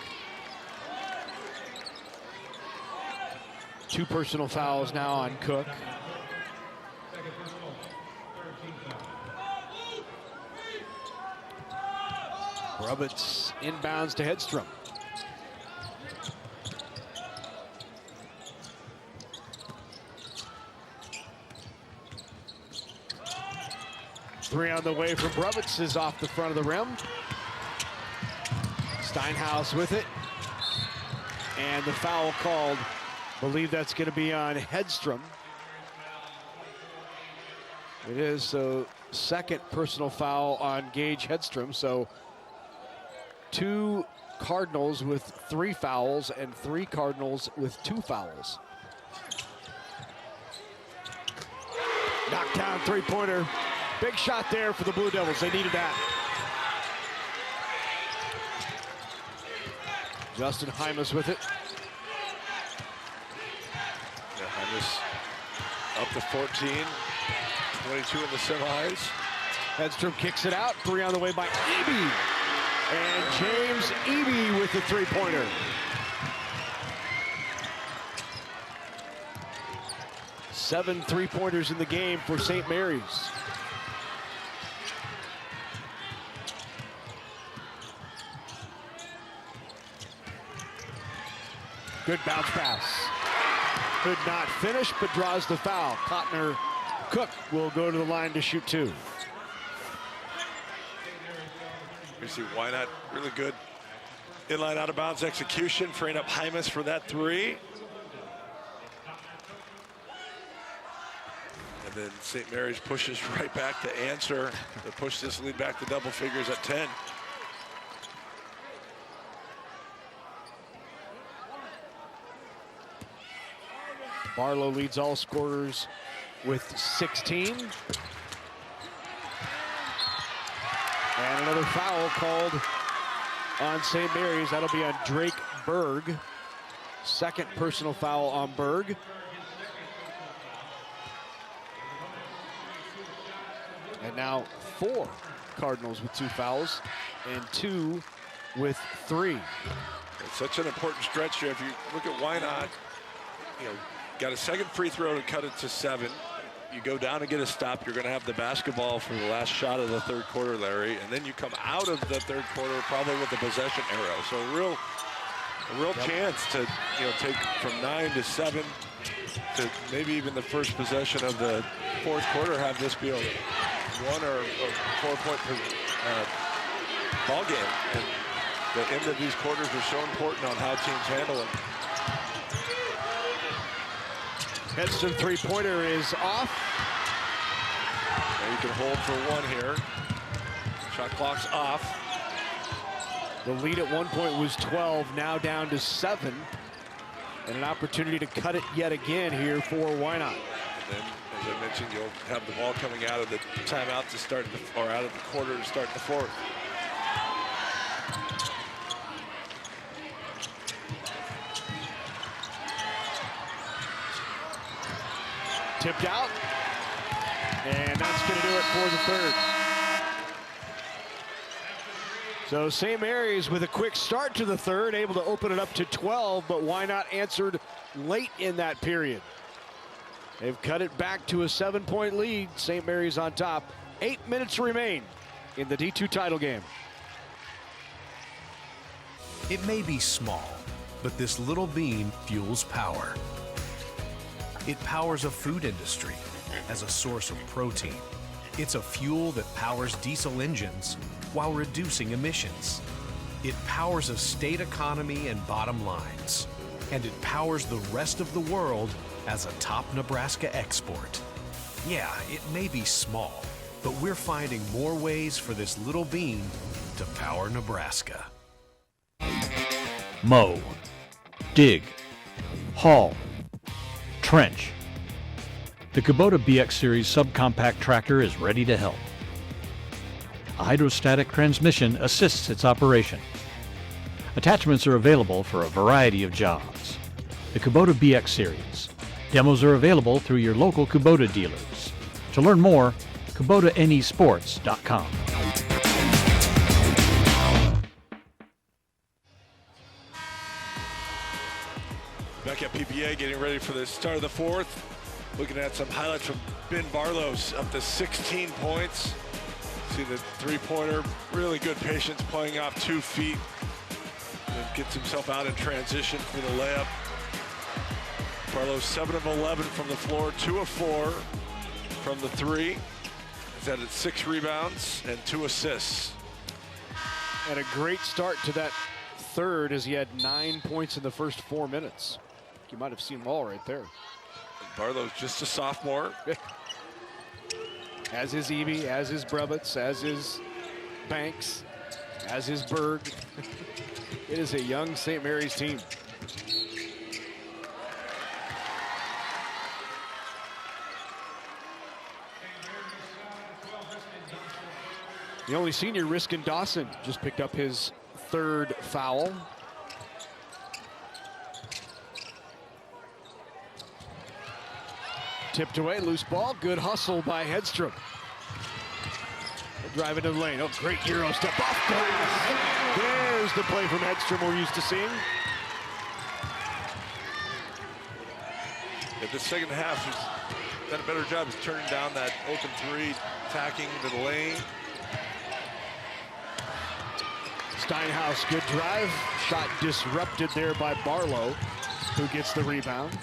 2 personal fouls now on Cook. Brubitz inbounds to Hedstrom. Three on the way from Brubitz is off the front of the rim. Steinhaus with it. And the foul called. Believe that's going to be on Hedstrom. It is, so second personal foul on Gage Hedstrom. So 2 Cardinals with 3 fouls and 3 Cardinals with 2 fouls. Knocked down 3-pointer. Big shot there for the Blue Devils. They needed that. Justin Hymas with it. Yeah, Hymas up to 14. 22 in the semis. Hedstrom kicks it out. 3 on the way by Eby. And James Eby with the three-pointer. Seven three-pointers in the game for St. Mary's. Good bounce pass. Could not finish, but draws the foul. Cotner Cook will go to the line to shoot 2. You see Wynot really good inline out of bounds execution, freeing up Hymas for that 3. And then St. Mary's pushes right back to answer to push this lead back to double figures at 10. Barlow leads all scorers with 16. And another foul called on St. Mary's. That'll be on Drake Berg. Second personal foul on Berg. And now 4 Cardinals with 2 fouls and 2 with 3. It's such an important stretch here. If you look at Wynot, got a second free throw to cut it to 7. You go down and get a stop, you're going to have the basketball for the last shot of the third quarter, Larry, and then you come out of the third quarter probably with a possession arrow. So a real chance to take from 9 to 7 to maybe even the first possession of the fourth quarter, have this be a 1 or 4-point ball game. And the end of these quarters are so important on how teams handle it. Hedstrom three-pointer is off. And you can hold for 1 here. Shot clock's off. The lead at one point was 12, now down to 7. And an opportunity to cut it yet again here for Wynot. And then, as I mentioned, you'll have the ball coming out of the timeout to start or out of the quarter to start the fourth. Tipped out, and that's going to do it for the third. So St. Mary's with a quick start to the third, able to open it up to 12, but Wynot answered late in that period. They've cut it back to a 7-point lead. St. Mary's on top. 8 minutes remain in the D2 title game. It may be small, but this little bean fuels power. It powers a food industry as a source of protein. It's a fuel that powers diesel engines while reducing emissions. It powers a state economy and bottom lines. And it powers the rest of the world as a top Nebraska export. Yeah, it may be small, but we're finding more ways for this little bean to power Nebraska. Mow, dig, haul, trench. The Kubota BX Series subcompact tractor is ready to help. A hydrostatic transmission assists its operation. Attachments are available for a variety of jobs. The Kubota BX Series. Demos are available through your local Kubota dealers. To learn more, KubotaNEsports.com. Back at PPA, getting ready for the start of the fourth. Looking at some highlights from Ben Barlow's up to 16 points. See the three-pointer, really good patience, playing off 2 feet. And gets himself out in transition for the layup. Barlow 7 of 11 from the floor, 2 of 4 from the 3. He's added 6 rebounds and 2 assists. And a great start to that third as he had 9 points in the first 4 minutes. You might have seen them all right there. Barlow's just a sophomore. As is Eby, as is Brubitz, as is Banks, as is Berg. It is a young St. Mary's team. The only senior, Riskin Dawson, just picked up his 3rd foul. Tipped away, loose ball, good hustle by Hedstrom. Driving to the lane. Oh, great Euro step off glass. There's the play from Hedstrom we're used to seeing. In the second half, he's done a better job of turning down that open three, attacking to the lane. Steinhaus, good drive. Shot disrupted there by Barlow, who gets the rebound.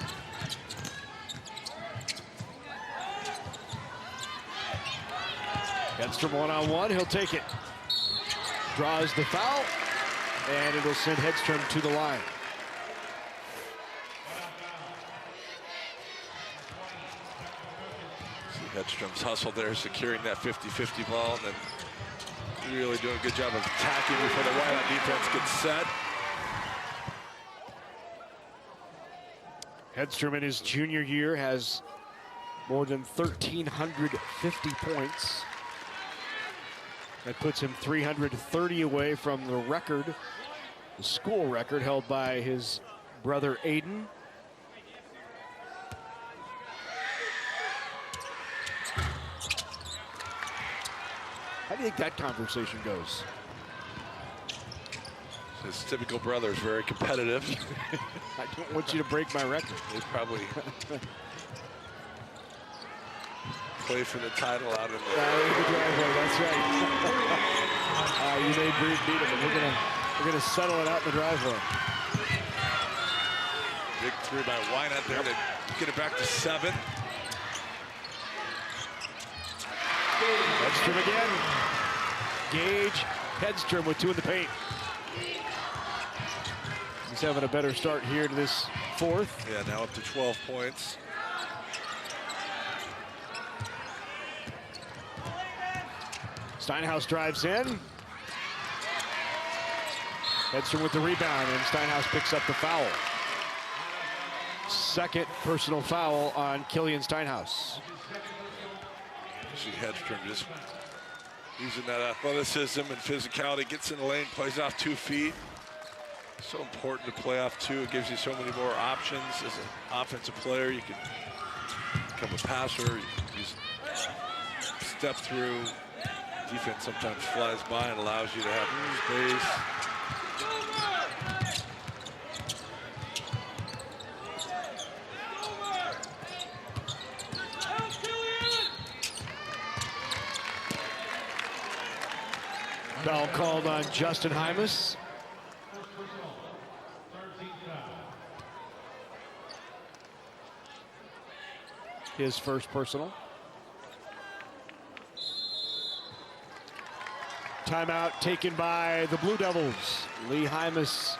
Hedstrom one-on-one, he'll take it. Draws the foul, and it'll send Hedstrom to the line. See Hedstrom's hustle there, securing that 50-50 ball, and then really doing a good job of attacking before the Wynot defense gets set. Hedstrom in his junior year has more than 1,350 points. That puts him 330 away from the record, the school record held by his brother Aiden. How do you think that conversation goes? His typical brother is very competitive. I don't want you to break my record. They probably play for the title out in the driveway. That's right. You may beat him, but we're gonna settle it out in the driveway. Big three by Wynot there to get it back to 7. Hedstrom again. Gage, Hedstrom with 2 in the paint. He's having a better start here to this fourth. Yeah, now up to 12 points. Steinhaus drives in. Hedstrom with the rebound, and Steinhaus picks up the foul. Second personal foul on Killian Steinhaus. See Hedstrom just using that athleticism and physicality, gets in the lane, plays off 2 feet. So important to play off 2. It gives you so many more options as an offensive player. You can become a passer, you can use step through. Defense sometimes flies by and allows you to have space. Foul called on Justin Hymas. His first personal. Timeout taken by the Blue Devils. Lee Hymas.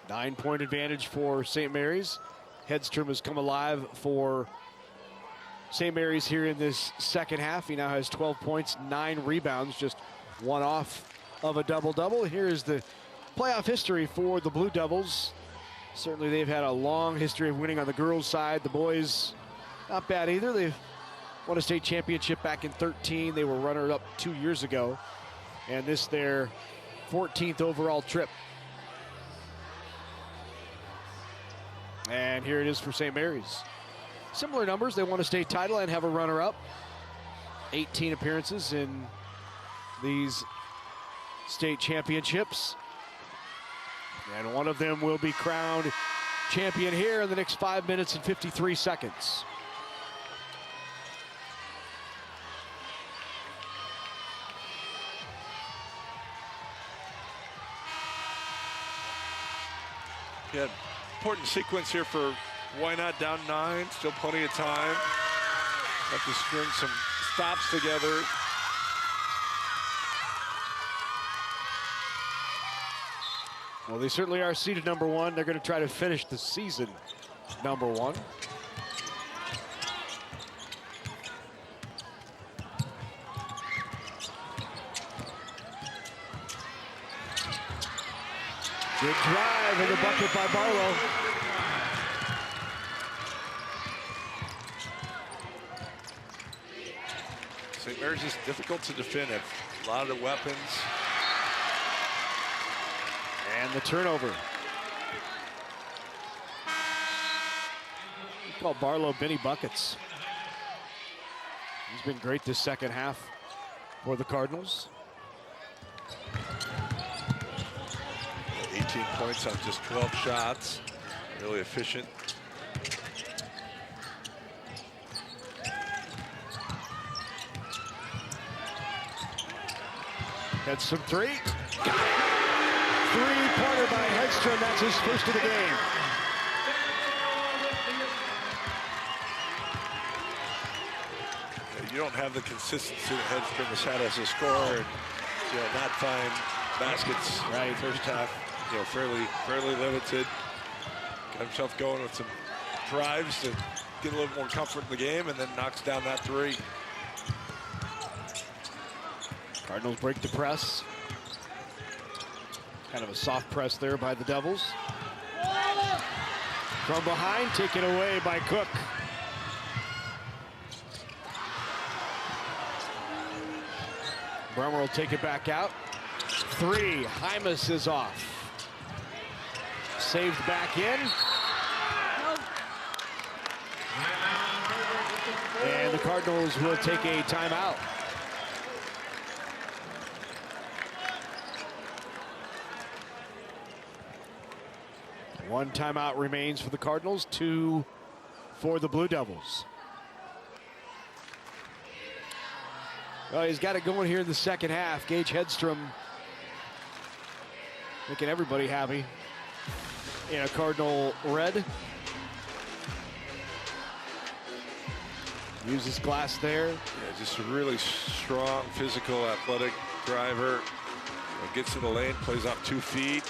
Nine-point advantage for St. Mary's. Hedstrom has come alive for St. Mary's here in this second half. He now has 12 points, 9 rebounds, just 1 off of a double-double. Here is the playoff history for the Blue Devils. Certainly they've had a long history of winning on the girls' side. The boys, not bad either. They've won a state championship back in 13. They were runner-up 2 years ago. And this their 14th overall trip. And here it is for St. Mary's. Similar numbers. They won a state title and have a runner-up. 18 appearances in these state championships. And one of them will be crowned champion here in the next 5 minutes and 53 seconds. Yeah, important sequence here for Wynot, down 9, still plenty of time. Have to string some stops together. Well, they certainly are seeded number 1. They're going to try to finish the season number 1. Good drive and the bucket by Barlow. St. Mary's is difficult to defend. Have a lot of weapons. And the turnover. call Barlow Benny Buckets. He's been great this second half for the Cardinals. 18 points on just 12 shots. Really efficient. Hedstrom three. Got it. Three-pointer by Hedstrom. That's his first of the game. You don't have the consistency that Hedstrom has had as a scorer, and not find baskets right first half. Fairly limited. Got himself going with some drives to get a little more comfort in the game, and then knocks down that three. Cardinals break the press. Kind of a soft press there by the Devils. From behind, taken away by Cook. Bremer will take it back out. Three, Hymas is off. Saved back in. And the Cardinals will take a timeout. One timeout remains for the Cardinals, 2 for the Blue Devils. Well, he's got it going here in the second half. Gage Hedstrom making everybody happy in a Cardinal red. Uses glass there. Yeah, just a really strong, physical, athletic driver. Gets in the lane, plays off 2 feet.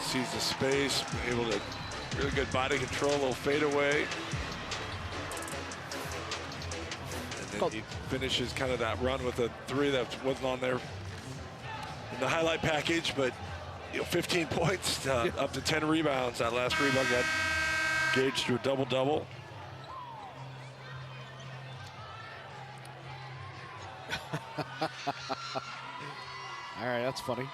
Sees the space, able to really good body control, a little fadeaway. And then he finishes kind of that run with a 3 that wasn't on there in the highlight package, but 15 points, up to 10 rebounds. That last rebound got Gage to a double-double. All right, that's funny.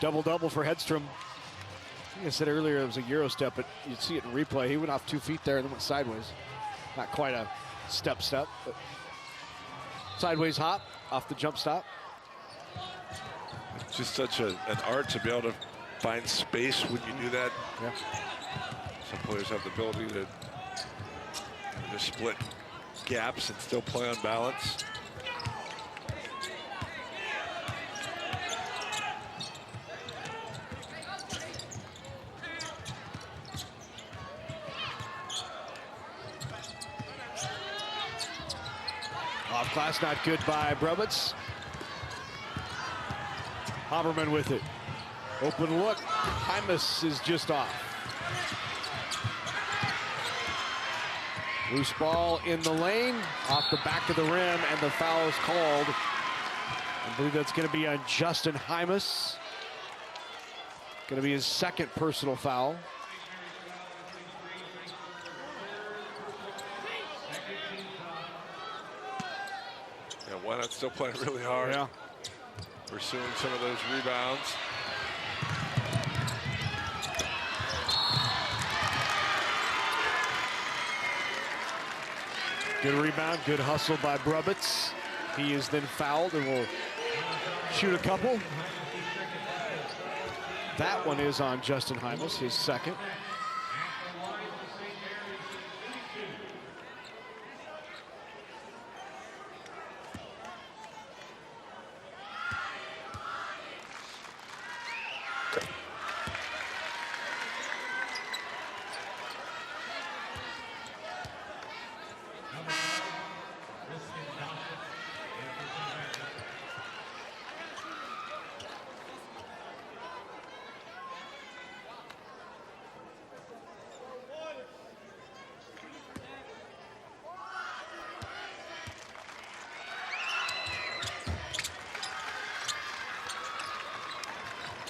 Double-double for Hedstrom. I think I said earlier it was a Euro step, but you'd see it in replay. He went off 2 feet there and then went sideways. Not quite a step, but sideways hop off the jump stop. It's just such an art to be able to find space when you do that. Yeah. Some players have the ability to just split gaps and still play on balance. Off glass, not good by Brubitz. Haberman with it. Open look. Hymas is just off. Loose ball in the lane, off the back of the rim, and the foul is called. I believe that's going to be on Justin Hymas. Going to be his second personal foul. Yeah, Wynot still playing really hard. Yeah. Pursuing some of those rebounds. Good rebound, good hustle by Brubitz. He is then fouled and will shoot a couple. That one is on Justin Hymas, his second.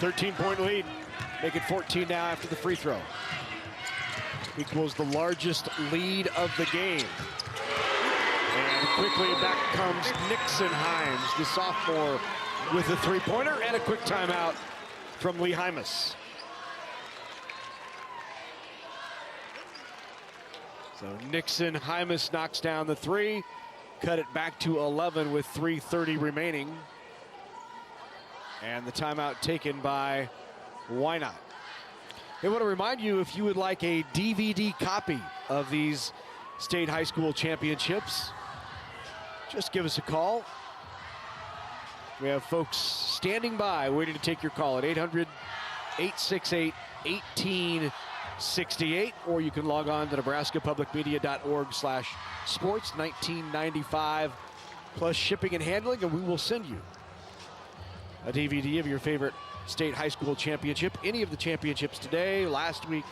.3-point lead. Make it 14 now after the free throw. Equals the largest lead of the game. And quickly back comes Nixon Himes, the sophomore, with a three-pointer and a quick timeout from Lee Hymas. So Nixon Hymas knocks down the three, cut it back to 11 with 3:30 remaining. And the timeout taken by Wynot. I want to remind you, if you would like a DVD copy of these state high school championships, just give us a call. We have folks standing by waiting to take your call at 800-868-1868, or you can log on to nebraskapublicmedia.org/sports, $19.95 plus shipping and handling, and we will send you a DVD of your favorite state high school championship, any of the championships today, last week,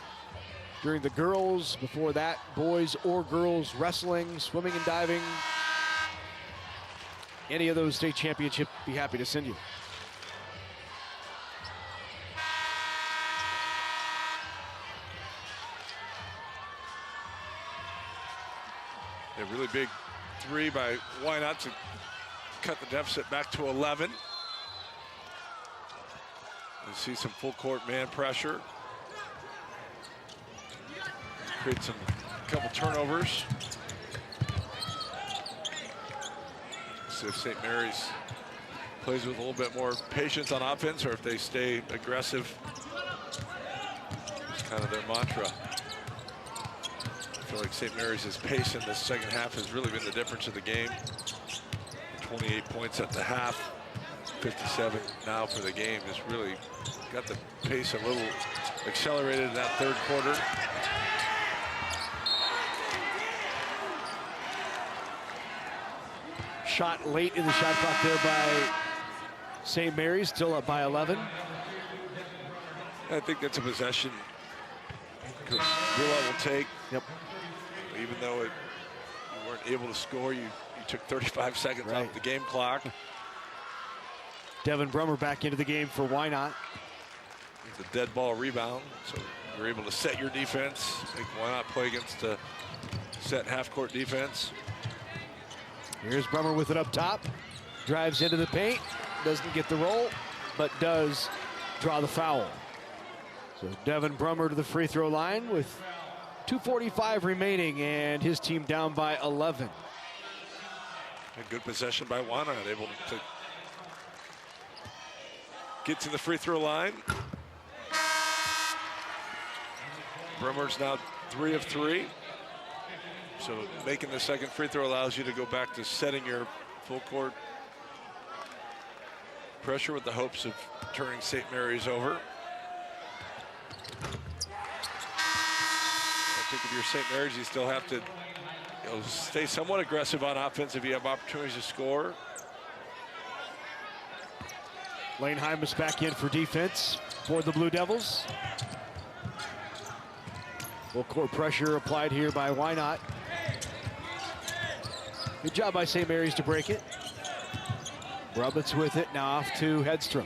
during the girls, before that, boys or girls wrestling, swimming and diving. Any of those state championships, be happy to send you. A really big three by Wynot to cut the deficit back to 11. You see some full court man pressure. Create a couple turnovers. See if St. Mary's plays with a little bit more patience on offense, or if they stay aggressive. It's kind of their mantra. I feel like St. Mary's' pace in this second half has really been the difference of the game. 28 points at the half, 57 now for the game. Has really got the pace a little accelerated in that third quarter. Shot late in the shot clock there by St. Mary's, still up by 11. I think that's a possession Wynot will take. Yep. Even though you weren't able to score, you took 35 seconds off the game clock. Devin Brummer back into the game for Wynot. It's a dead ball rebound, so you're able to set your defense. Make Wynot play against a set half-court defense. Here's Brummer with it up top. Drives into the paint. Doesn't get the roll, but does draw the foul. So Devin Brummer to the free throw line with 2:45 remaining, and his team down by 11. A good possession by Wynot, able to get to the free throw line. Brummer's now 3 of 3. So making the second free throw allows you to go back to setting your full court pressure with the hopes of turning St. Mary's over. I think if you're St. Mary's, you still have to stay somewhat aggressive on offense if you have opportunities to score. Lane Hymas back in for defense for the Blue Devils. Full court pressure applied here by Wynot. Good job by St. Mary's to break it. Roberts with it, now off to Hedstrom.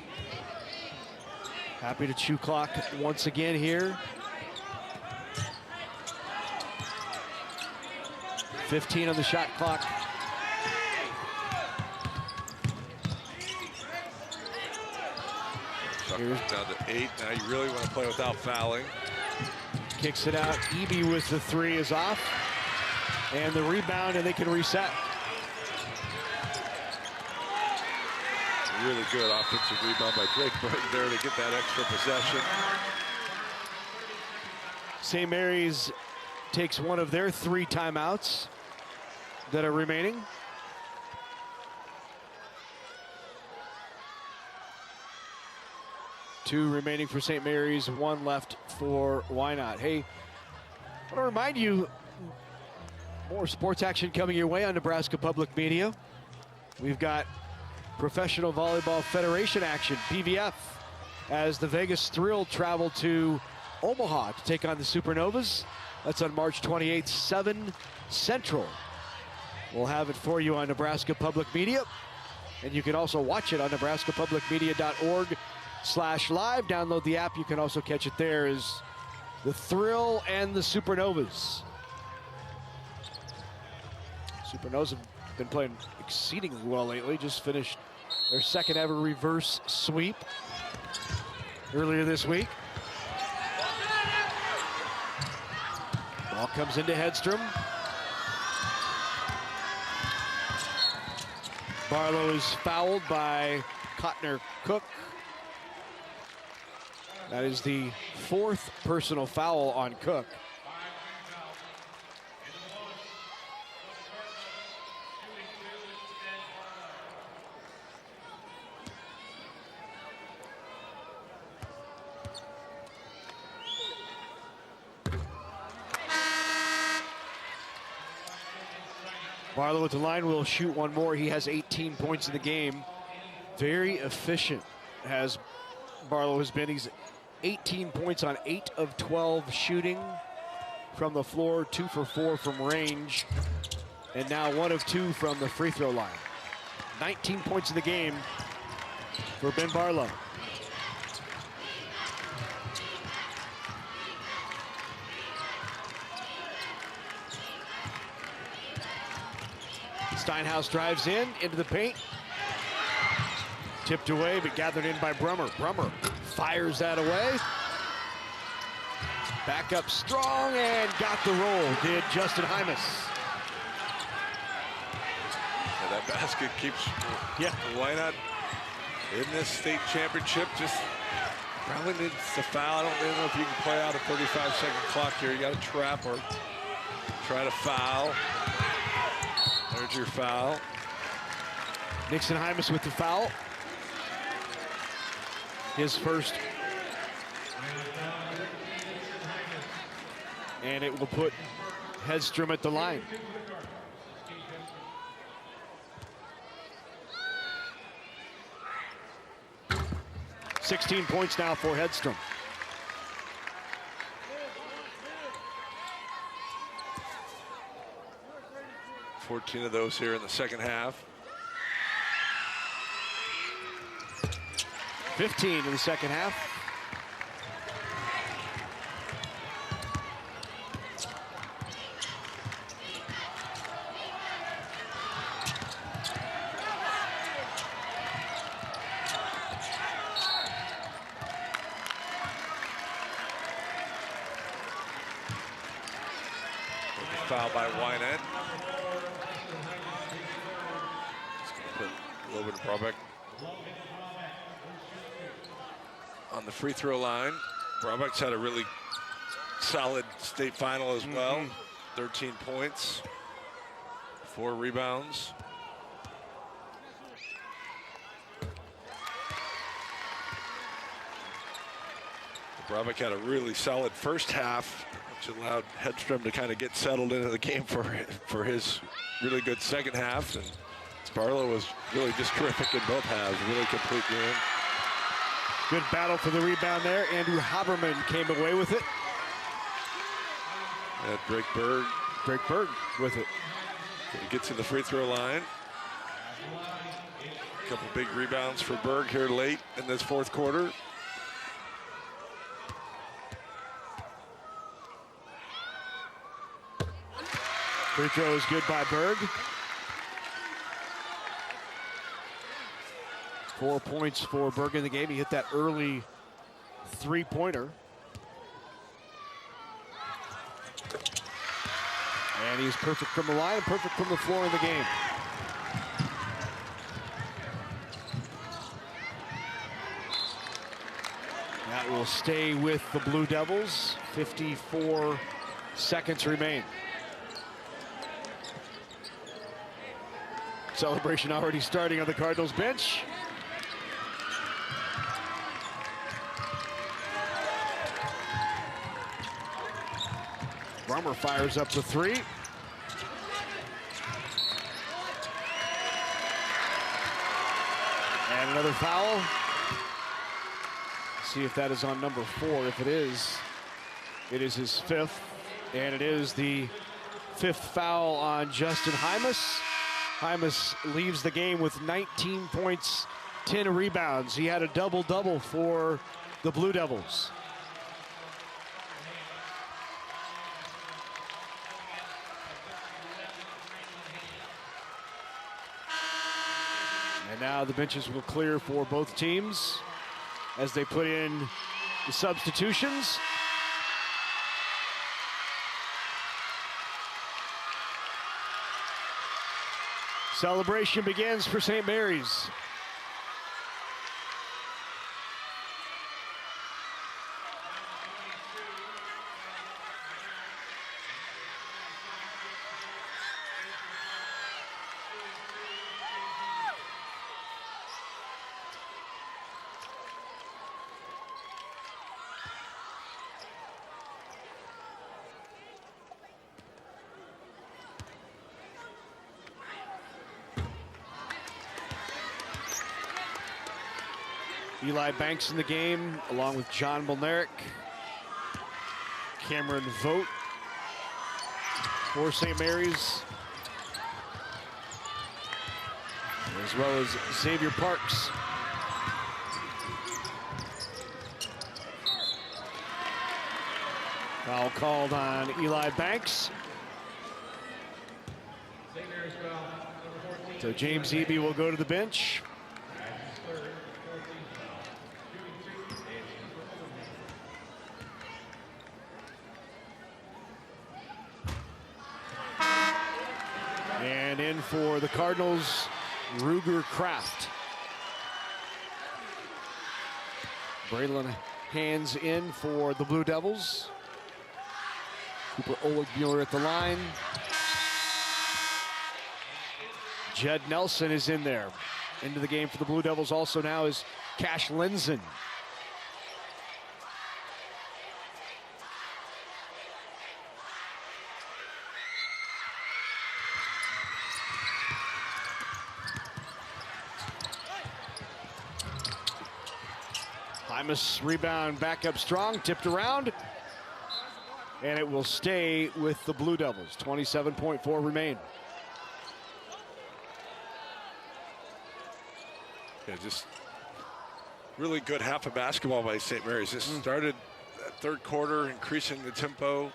Happy to chew clock once again here. 15 on the shot clock. Here's down to 8. Now you really want to play without fouling. Kicks it out. Eby with the three is off. And the rebound, and they can reset. Really good offensive rebound by Drake Burton there to get that extra possession. St. Mary's takes one of their 3 timeouts that are remaining. Two remaining for St. Mary's, 1 left for Wynot. Hey, I want to remind you, more sports action coming your way on Nebraska Public Media. We've got Professional Volleyball Federation action, PVF, as the Vegas Thrill travel to Omaha to take on the Supernovas. That's on March 28th, 7 Central. We'll have it for you on Nebraska Public Media. And you can also watch it on nebraskapublicmedia.org/live. Download the app. You can also catch it there as the Thrill and the Supernovas. Supernos have been playing exceedingly well lately. Just finished their second ever reverse sweep earlier this week. Ball comes into Hedstrom. Barlow is fouled by Cotner Cook. That is the 4th personal foul on Cook. Barlow at the line will shoot one more. He has 18 points in the game. Very efficient as Barlow has been. He's 18 points on 8 of 12 shooting from the floor, 2 for 4 from range, and now 1 of 2 from the free throw line. 19 points in the game for Ben Barlow. Steinhaus drives in into the paint. Tipped away, but gathered in by Brummer. Brummer fires that away. Back up strong and got the roll, did Justin Hymas. Yeah, that basket keeps Wynot in this state championship. Just probably needs to foul. I don't know if you can play out a 35-second clock here. You got to trap or try to foul. There's your foul. Nixon Hymas with the foul. His first. And it will put Hedstrom at the line. $16 points now for Hedstrom. $14 of those here in the second half. 15 in the second half. Foul by Wynot. Put a little bit of Brabeck on the free throw line. Brabeck's had a really solid state final as well. 13 points, 4 rebounds. Brabeck had a really solid first half, which allowed Hedstrom to kind of get settled into the game for his really good second half. And Barlow was really just terrific in both halves, really complete game. Good battle for the rebound there. Andrew Haberman came away with it. And Drake Berg. Drake Berg with it. He gets in the free throw line. A couple big rebounds for Berg here late in this fourth quarter. Free throw is good by Berg. 4 points for Berg in the game. He hit that early three-pointer. And he's perfect from the line and perfect from the floor in the game. That will stay with the Blue Devils. 54 seconds remain. Celebration already starting on the Cardinals bench. Brummer fires up the three. And another foul. See if that is on number 4. If it is his 5th. And it is the 5th foul on Justin Hymas. Hymas leaves the game with 19 points, 10 rebounds. He had a double-double for the Blue Devils. And now the benches will clear for both teams as they put in the substitutions. Celebration begins for St. Mary's. Eli Banks in the game, along with John Molnaric, Cameron Vogt for St. Mary's, as well as Xavier Parks. Foul called on Eli Banks. So James Eby will go to the bench. And in for the Cardinals, Ruger Kraft. Braylon hands in for the Blue Devils. Cooper Oligmuller at the line. Jed Nelson is in there. Into the game for the Blue Devils also now is Cash Linson. Hymas rebound back up strong, tipped around, and it will stay with the Blue Devils. 27.4 remain. Yeah, just really good half of basketball by St. Mary's. Just started that third quarter, increasing the tempo.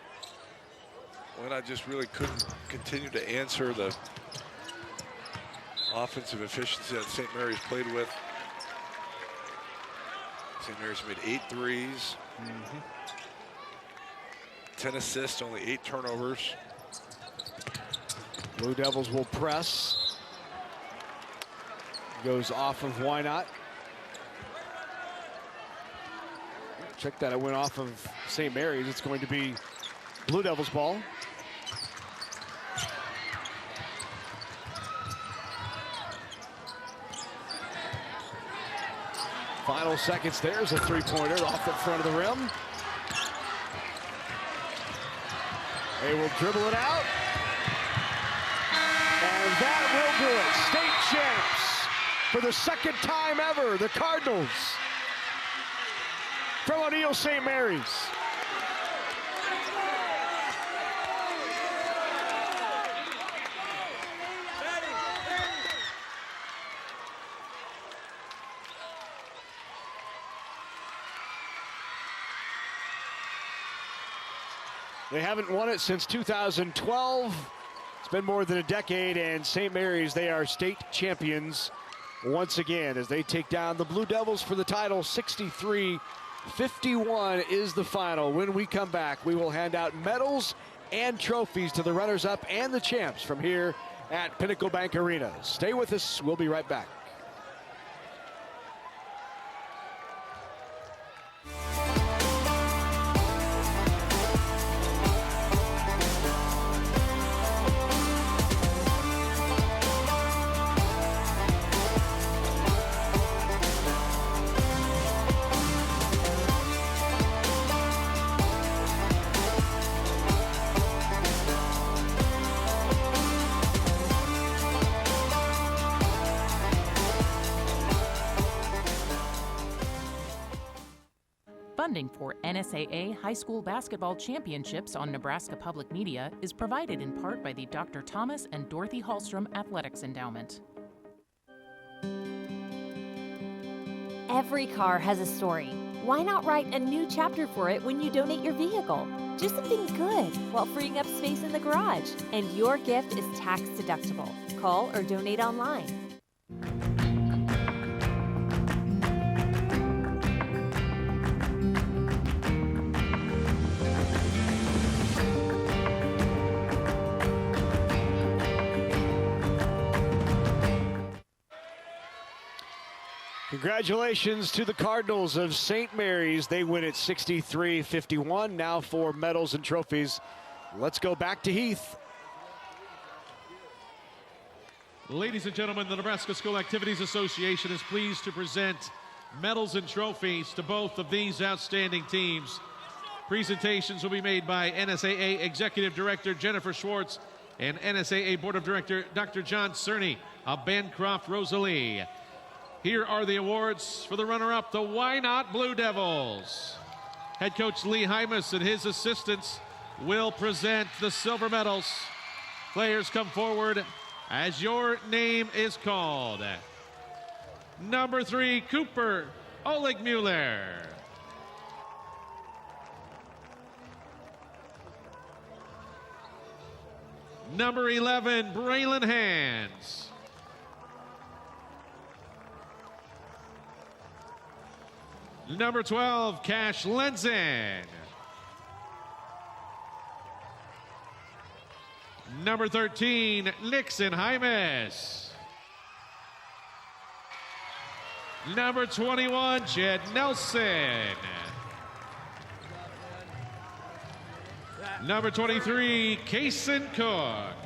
Wynot just really couldn't continue to answer the offensive efficiency that St. Mary's played with. St. Mary's made 8 threes, 10 assists, only 8 turnovers. Blue Devils will press. Goes off of Wynot. Check that, it went off of St. Mary's. It's going to be Blue Devils ball. Final seconds, there's a three-pointer off the front of the rim. They will dribble it out. And that will do it. State champs for the second time ever, the Cardinals from O'Neill St. Mary's. They haven't won it since 2012. It's been more than a decade, and St. Mary's, they are state champions once again as they take down the Blue Devils for the title. 63-51 is the final. When we come back, we will hand out medals and trophies to the runners-up and the champs from here at Pinnacle Bank Arena. Stay with us. We'll be right back. Funding for NSAA High School Basketball Championships on Nebraska Public Media is provided in part by the Dr. Thomas and Dorothy Hallstrom Athletics Endowment. Every car has a story. Why not write a new chapter for it when you donate your vehicle? Do something good while freeing up space in the garage. And your gift is tax deductible. Call or donate online. Congratulations to the Cardinals of St. Mary's. They win it 63-51. Now for medals and trophies. Let's go back to Heath. Ladies and gentlemen, the Nebraska School Activities Association is pleased to present medals and trophies to both of these outstanding teams. Presentations will be made by NSAA Executive Director Jennifer Schwartz and NSAA Board of Director Dr. John Cerny of Bancroft Rosalie. Here are the awards for the runner-up, the Wynot Blue Devils. Head coach Lee Hymas and his assistants will present the silver medals. Players come forward as your name is called. Number 3, Cooper Oligmuller. Number 11, Braylon Hands. Number 12, Cash Lenzen. Number 13, Nixon Hymas. Number 21, Jed Nelson. Number 23, Kaysen Cook.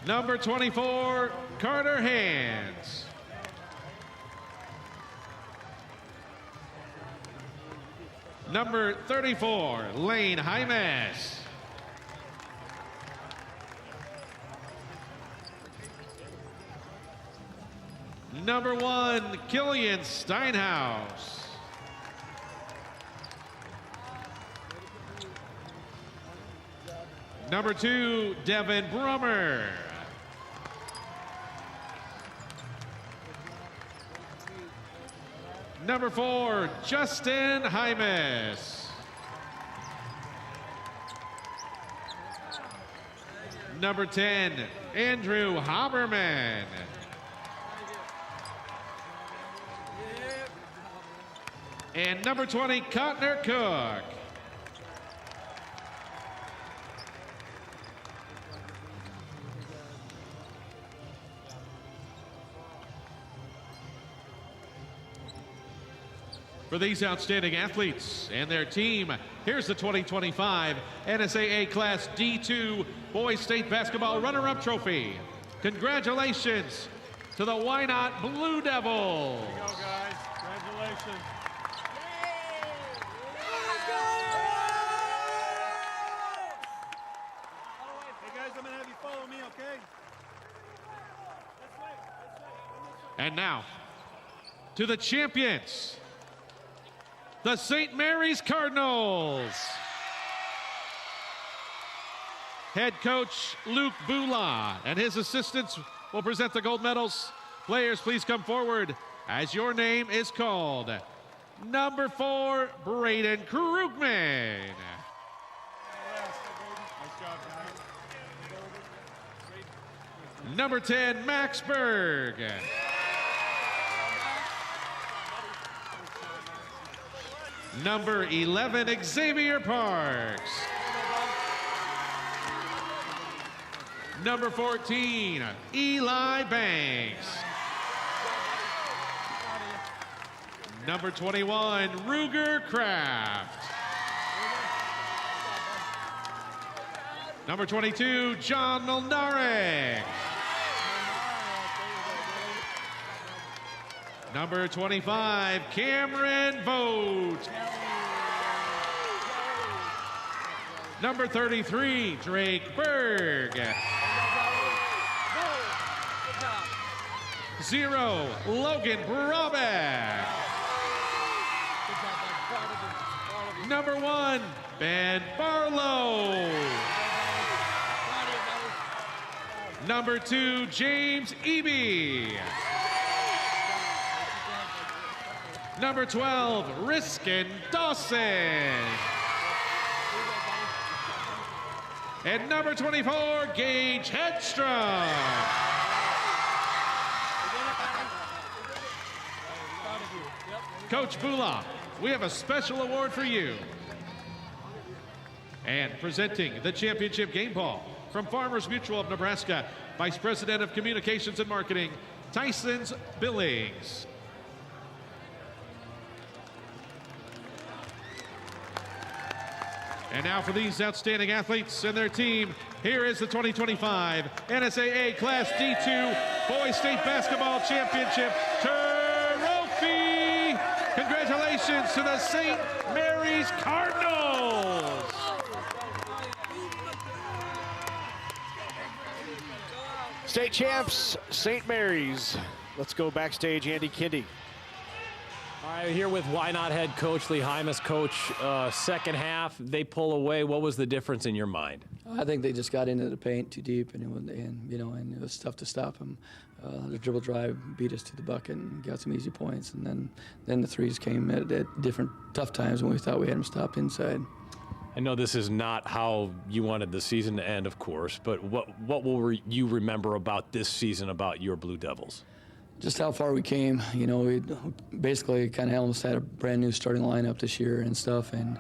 Number 24, Carter Hands. Number 34, Lane Hymas. Number 1, Killian Steinhaus. Number 2, Devin Brummer. Number 4, Justin Hymas. Number 10, Andrew Haberman. And number 20, Cotner Cook. For these outstanding athletes and their team, here's the 2025 NSAA Class D2 Boys State Basketball Runner-Up Trophy. Congratulations to the Wynot Blue Devils. There you go, guys. Congratulations. Hey, guys, I'm going to have you follow me, okay? And now, to the champions, the St. Mary's Cardinals. Head coach Luke Bula and his assistants will present the gold medals. Players, please come forward as your name is called. Number 4, Braden Krugman. Number 10, Max Berg. Number 11, Xavier Parks. Number 14, Eli Banks. Number 21, Ruger Kraft. Number 22, John Milnarek. Number 25, Cameron Vogt. Number 33, Drake Berg. 0, Logan Brabeck. Number 1, Ben Barlow. Number 2, James Eby. Number 12, Riskin Dawson. And number 24, Gage Hedstrom. Coach Bula, we have a special award for you. And presenting the championship game ball From Farmers Mutual of Nebraska, Vice President of Communications and Marketing, Tyson's Billings. And now for these outstanding athletes and their team, here is the 2025 NSAA Class D2 Boys State Basketball Championship trophy. Congratulations to the St. Mary's Cardinals. State champs, St. Mary's. Let's go backstage, Andy Kindy. All right, here with Wynot head coach Lee Hymas. Coach, second half, they pull away. What was the difference in your mind? I think they just got into the paint too deep, and it was tough to stop them. The dribble drive beat us to the bucket and got some easy points, and then the threes came at different tough times when we thought we had them stopped inside. I know this is not how you wanted the season to end, of course, but what will you remember about this season about your Blue Devils? Just how far we came. We basically kind of almost had a brand new starting lineup this year and stuff. And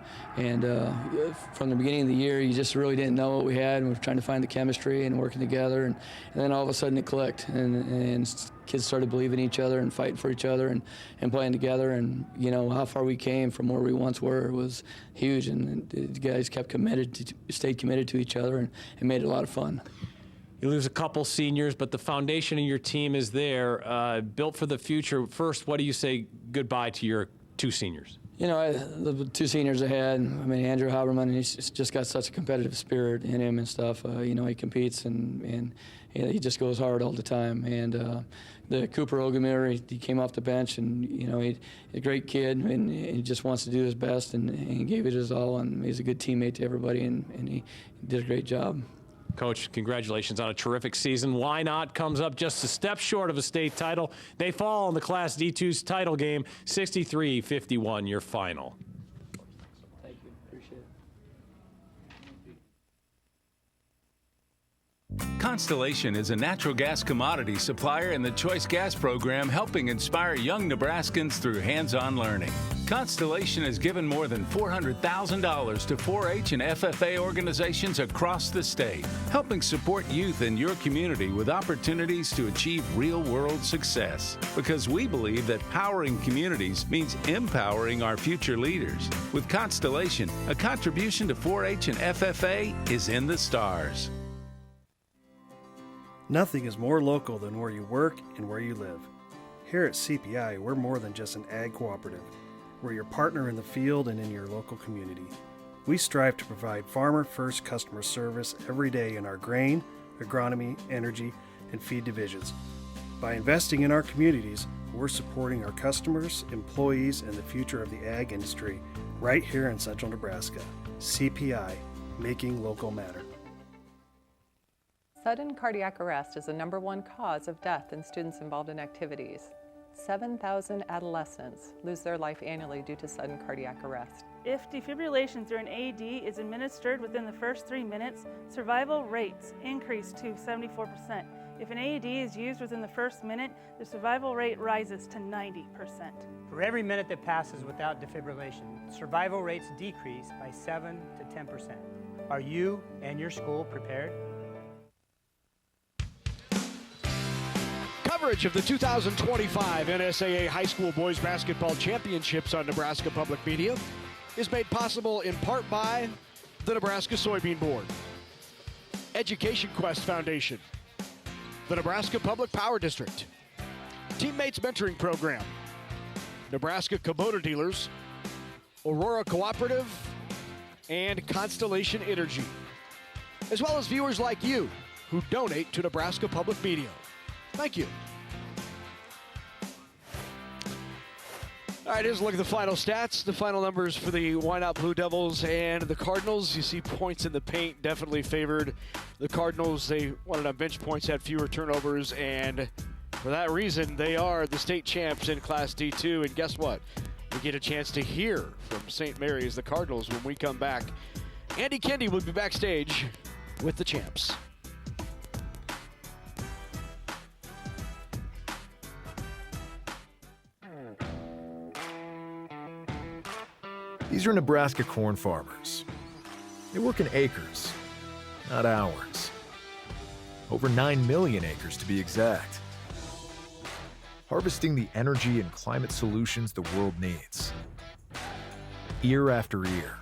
from the beginning of the year, you just really didn't know what we had. And we were trying to find the chemistry and working together. And then all of a sudden it clicked. And kids started believing in each other and fighting for each other and playing together. And, how far we came from where we once were was huge. And the guys stayed committed to each other and made it a lot of fun. You lose a couple seniors, but the foundation of your team is there, built for the future. First, what do you say goodbye to your two seniors? The two seniors ahead, Andrew Haberman, he's just got such a competitive spirit in him and stuff. He competes and he just goes hard all the time. And the Cooper Ogamir, he came off the bench and, he's a great kid and he just wants to do his best and he gave it his all, and he's a good teammate to everybody and he did a great job. Coach, congratulations on a terrific season. Wynot comes up just a step short of a state title. They fall in the Class D2's title game, 63-51, your final. Thank you. Appreciate it. Constellation is a natural gas commodity supplier in the Choice Gas Program, helping inspire young Nebraskans through hands-on learning. Constellation has given more than $400,000 to 4-H and FFA organizations across the state, helping support youth in your community with opportunities to achieve real-world success. Because we believe that powering communities means empowering our future leaders. With Constellation, a contribution to 4-H and FFA is in the stars. Nothing is more local than where you work and where you live. Here at CPI, we're more than just an ag cooperative. We're your partner in the field and in your local community. We strive to provide farmer-first customer service every day in our grain, agronomy, energy, and feed divisions. By investing in our communities, we're supporting our customers, employees, and the future of the ag industry right here in Central Nebraska. CPI, making local matter. Sudden cardiac arrest is the #1 cause of death in students involved in activities. 7,000 adolescents lose their life annually due to sudden cardiac arrest. If defibrillation during AED is administered within the first 3 minutes, survival rates increase to 74%. If an AED is used within the first minute, the survival rate rises to 90%. For every minute that passes without defibrillation, survival rates decrease by 7 to 10%. Are you and your school prepared? Coverage of the 2025 NSAA High School Boys Basketball Championships on Nebraska Public Media is made possible in part by the Nebraska Soybean Board, Education Quest Foundation, the Nebraska Public Power District, Teammates Mentoring Program, Nebraska Kubota Dealers, Aurora Cooperative, and Constellation Energy, as well as viewers like you who donate to Nebraska Public Media. Thank you. All right, here's a look at the final stats, the final numbers for the Wynot Blue Devils and the Cardinals. You see points in the paint definitely favored the Cardinals. They wanted on bench points, had fewer turnovers, and for that reason, they are the state champs in Class D2. And guess what? We get a chance to hear from St. Mary's, the Cardinals, when we come back. Andy Kindy will be backstage with the champs. These are Nebraska corn farmers. They work in acres, not hours. over 9 million acres to be exact. Harvesting the energy and climate solutions the world needs. Year after year.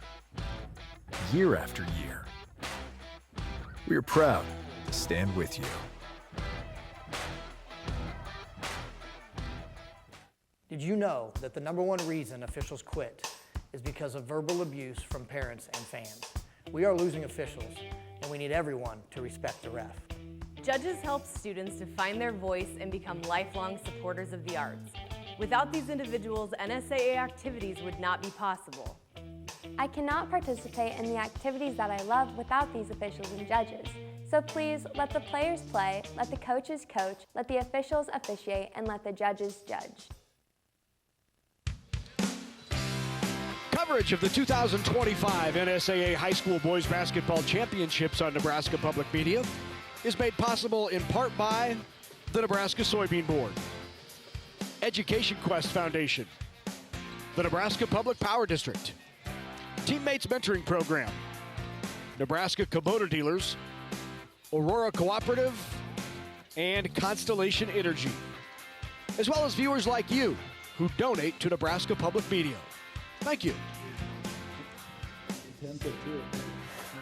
Year after year. We are proud to stand with you. Did you know that the #1 reason officials quit is because of verbal abuse from parents and fans? We are losing officials, and we need everyone to respect the ref. Judges help students to find their voice and become lifelong supporters of the arts. Without these individuals, NSAA activities would not be possible. I cannot participate in the activities that I love without these officials and judges. So please, let the players play, let the coaches coach, let the officials officiate, and let the judges judge. Coverage of the 2025 NSAA High School Boys Basketball Championships on Nebraska Public Media is made possible in part by the Nebraska Soybean Board, Education Quest Foundation, the Nebraska Public Power District, Teammates Mentoring Program, Nebraska Kubota Dealers, Aurora Cooperative, and Constellation Energy, as well as viewers like you who donate to Nebraska Public Media. Thank you.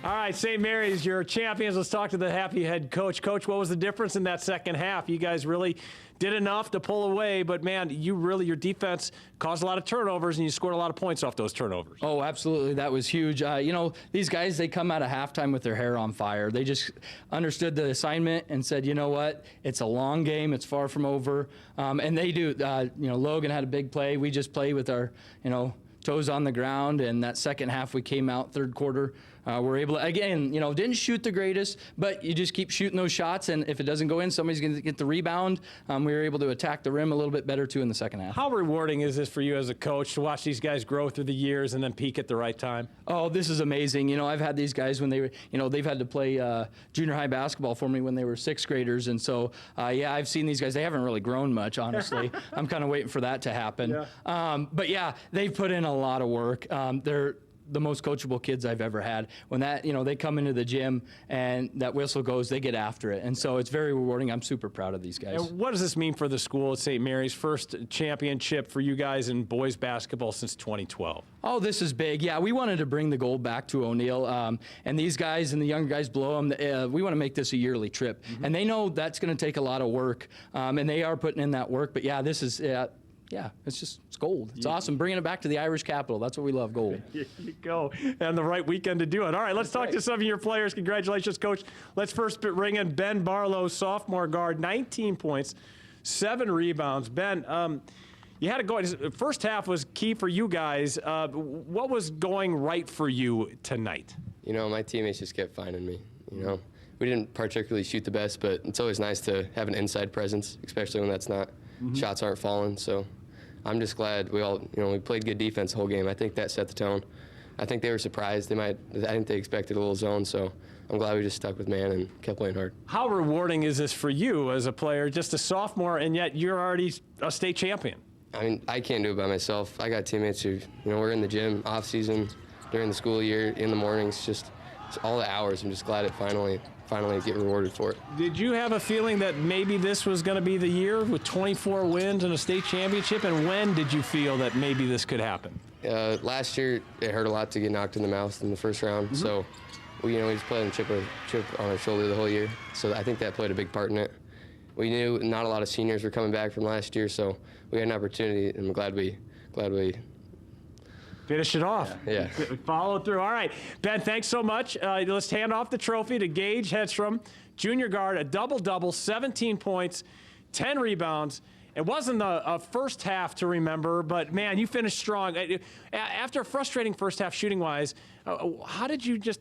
All right, St. Mary's, your champions. Let's talk to the happy head coach. Coach, what was the difference in that second half? You guys really did enough to pull away, but man, your defense caused a lot of turnovers and you scored a lot of points off those turnovers. Oh, absolutely. That was huge. These guys, they come out of halftime with their hair on fire. They just understood the assignment and said, you know what, it's a long game. It's far from over. And they do. Logan had a big play. We just played with our, toes on the ground, and that second half we came out third quarter. We're able to, again, didn't shoot the greatest, but you just keep shooting those shots, and if it doesn't go in, somebody's going to get the rebound. We were able to attack the rim a little bit better, too, in the second half. How rewarding is this for you as a coach to watch these guys grow through the years and then peak at the right time? Oh, this is amazing. I've had these guys when they were, they've had to play junior high basketball for me when they were sixth graders, and so, I've seen these guys. They haven't really grown much, honestly. I'm kind of waiting for that to happen. Yeah. But, they've put in a lot of work. They're the most coachable kids I've ever had. When that, they come into the gym and that whistle goes, they get after it. And so it's very rewarding. I'm super proud of these guys. And what does this mean for the school at St. Mary's? First championship for you guys in boys basketball since 2012. Oh, this is big. Yeah, we wanted to bring the gold back to O'Neill. And these guys and the younger guys below them, we want to make this a yearly trip. Mm-hmm. And they know that's going to take a lot of work. And they are putting in that work. But this is... it's gold. It's awesome. Bringing it back to the Irish capital. That's what we love, gold. Here you go. And the right weekend to do it. All right, let's talk to some of your players. Congratulations, Coach. Let's first bring in Ben Barlow, sophomore guard, 19 points, 7 rebounds. Ben, you had to go. First half was key for you guys. What was going right for you tonight? My teammates just kept finding me. We didn't particularly shoot the best, but it's always nice to have an inside presence, especially when that's not shots aren't falling. So I'm just glad we played good defense the whole game. I think that set the tone. I think they were surprised. I think they expected a little zone, so I'm glad we just stuck with man and kept playing hard. How rewarding is this for you as a player, just a sophomore, and yet you're already a state champion? I can't do it by myself. I got teammates who, we're in the gym off season, during the school year, in the mornings, just all the hours. I'm just glad it finally get rewarded for it. Did you have a feeling that maybe this was going to be the year with 24 wins and a state championship? And when did you feel that maybe this could happen? Last year, it hurt a lot to get knocked in the mouth in the first round. Mm-hmm. So, we just played on chip on our shoulder the whole year. So I think that played a big part in it. We knew not a lot of seniors were coming back from last year, so we had an opportunity, and I'm glad we finish it off. Yeah. Follow through. All right. Ben, thanks so much. Let's hand off the trophy to Gage Hedstrom, junior guard, a double-double, 17 points, 10 rebounds. It wasn't the first half to remember, but, man, you finished strong. After a frustrating first half shooting-wise, how did you just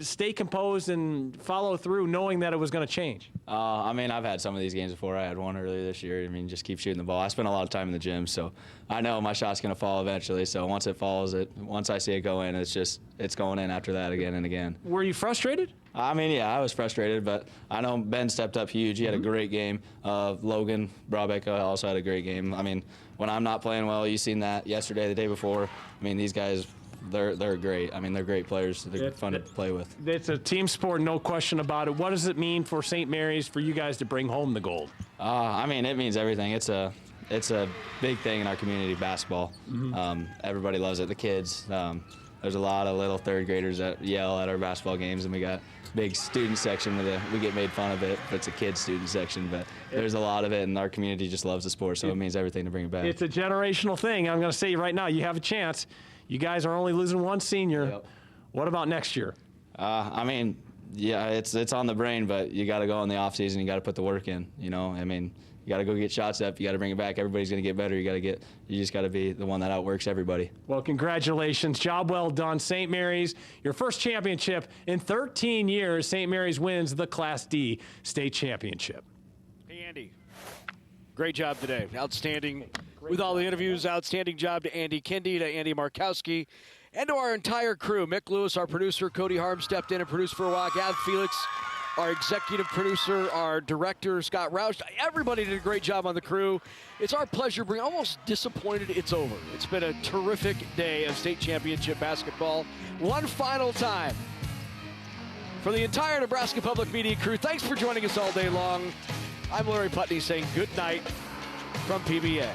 stay composed and follow through knowing that it was going to change? I've had some of these games before. I had one earlier this year. Just keep shooting the ball. I spent a lot of time in the gym, so I know my shot's going to fall eventually. So once it falls, once I see it go in, it's going in after that again and again. Were you frustrated? I was frustrated, but I know Ben stepped up huge. He had a great game. Logan Brabeck also had a great game. When I'm not playing well, you've seen that yesterday, the day before. These guys they're great. I mean, they're great players. They're fun to play with. It's a team sport, no question about it. What does it mean for St. Mary's for you guys to bring home the gold? I mean, it means everything. It's a big thing in our community, basketball. Everybody loves it. The kids. There's a lot of little third graders that yell at our basketball games, and we got big student section we get made fun of it, but it's a kids student section, but there's a lot of it, and our community just loves the sport, so it means everything to bring it back. It's a generational thing. I'm going to say right now, you have a chance. You guys are only losing one senior. Yep. What about next year? I mean, yeah, it's on the brain, but you got to go in the off season. You got to put the work in. I mean, you got to go get shots up. You got to bring it back. Everybody's going to get better. You just got to be the one that outworks everybody. Well, congratulations. Job well done. St. Mary's, your first championship in 13 years. St. Mary's wins the Class D state championship. Hey, Andy. Great job today. Outstanding. With all the interviews, outstanding job to Andy Kendi, to Andy Markowski, and to our entire crew. Mick Lewis, our producer. Cody Harm stepped in and produced for a while. Gav Felix, our executive producer, our director, Scott Roush. Everybody did a great job on the crew. It's our pleasure. We're almost disappointed it's over. It's been a terrific day of state championship basketball. One final time. For the entire Nebraska Public Media crew, thanks for joining us all day long. I'm Larry Putney saying good night from PBA.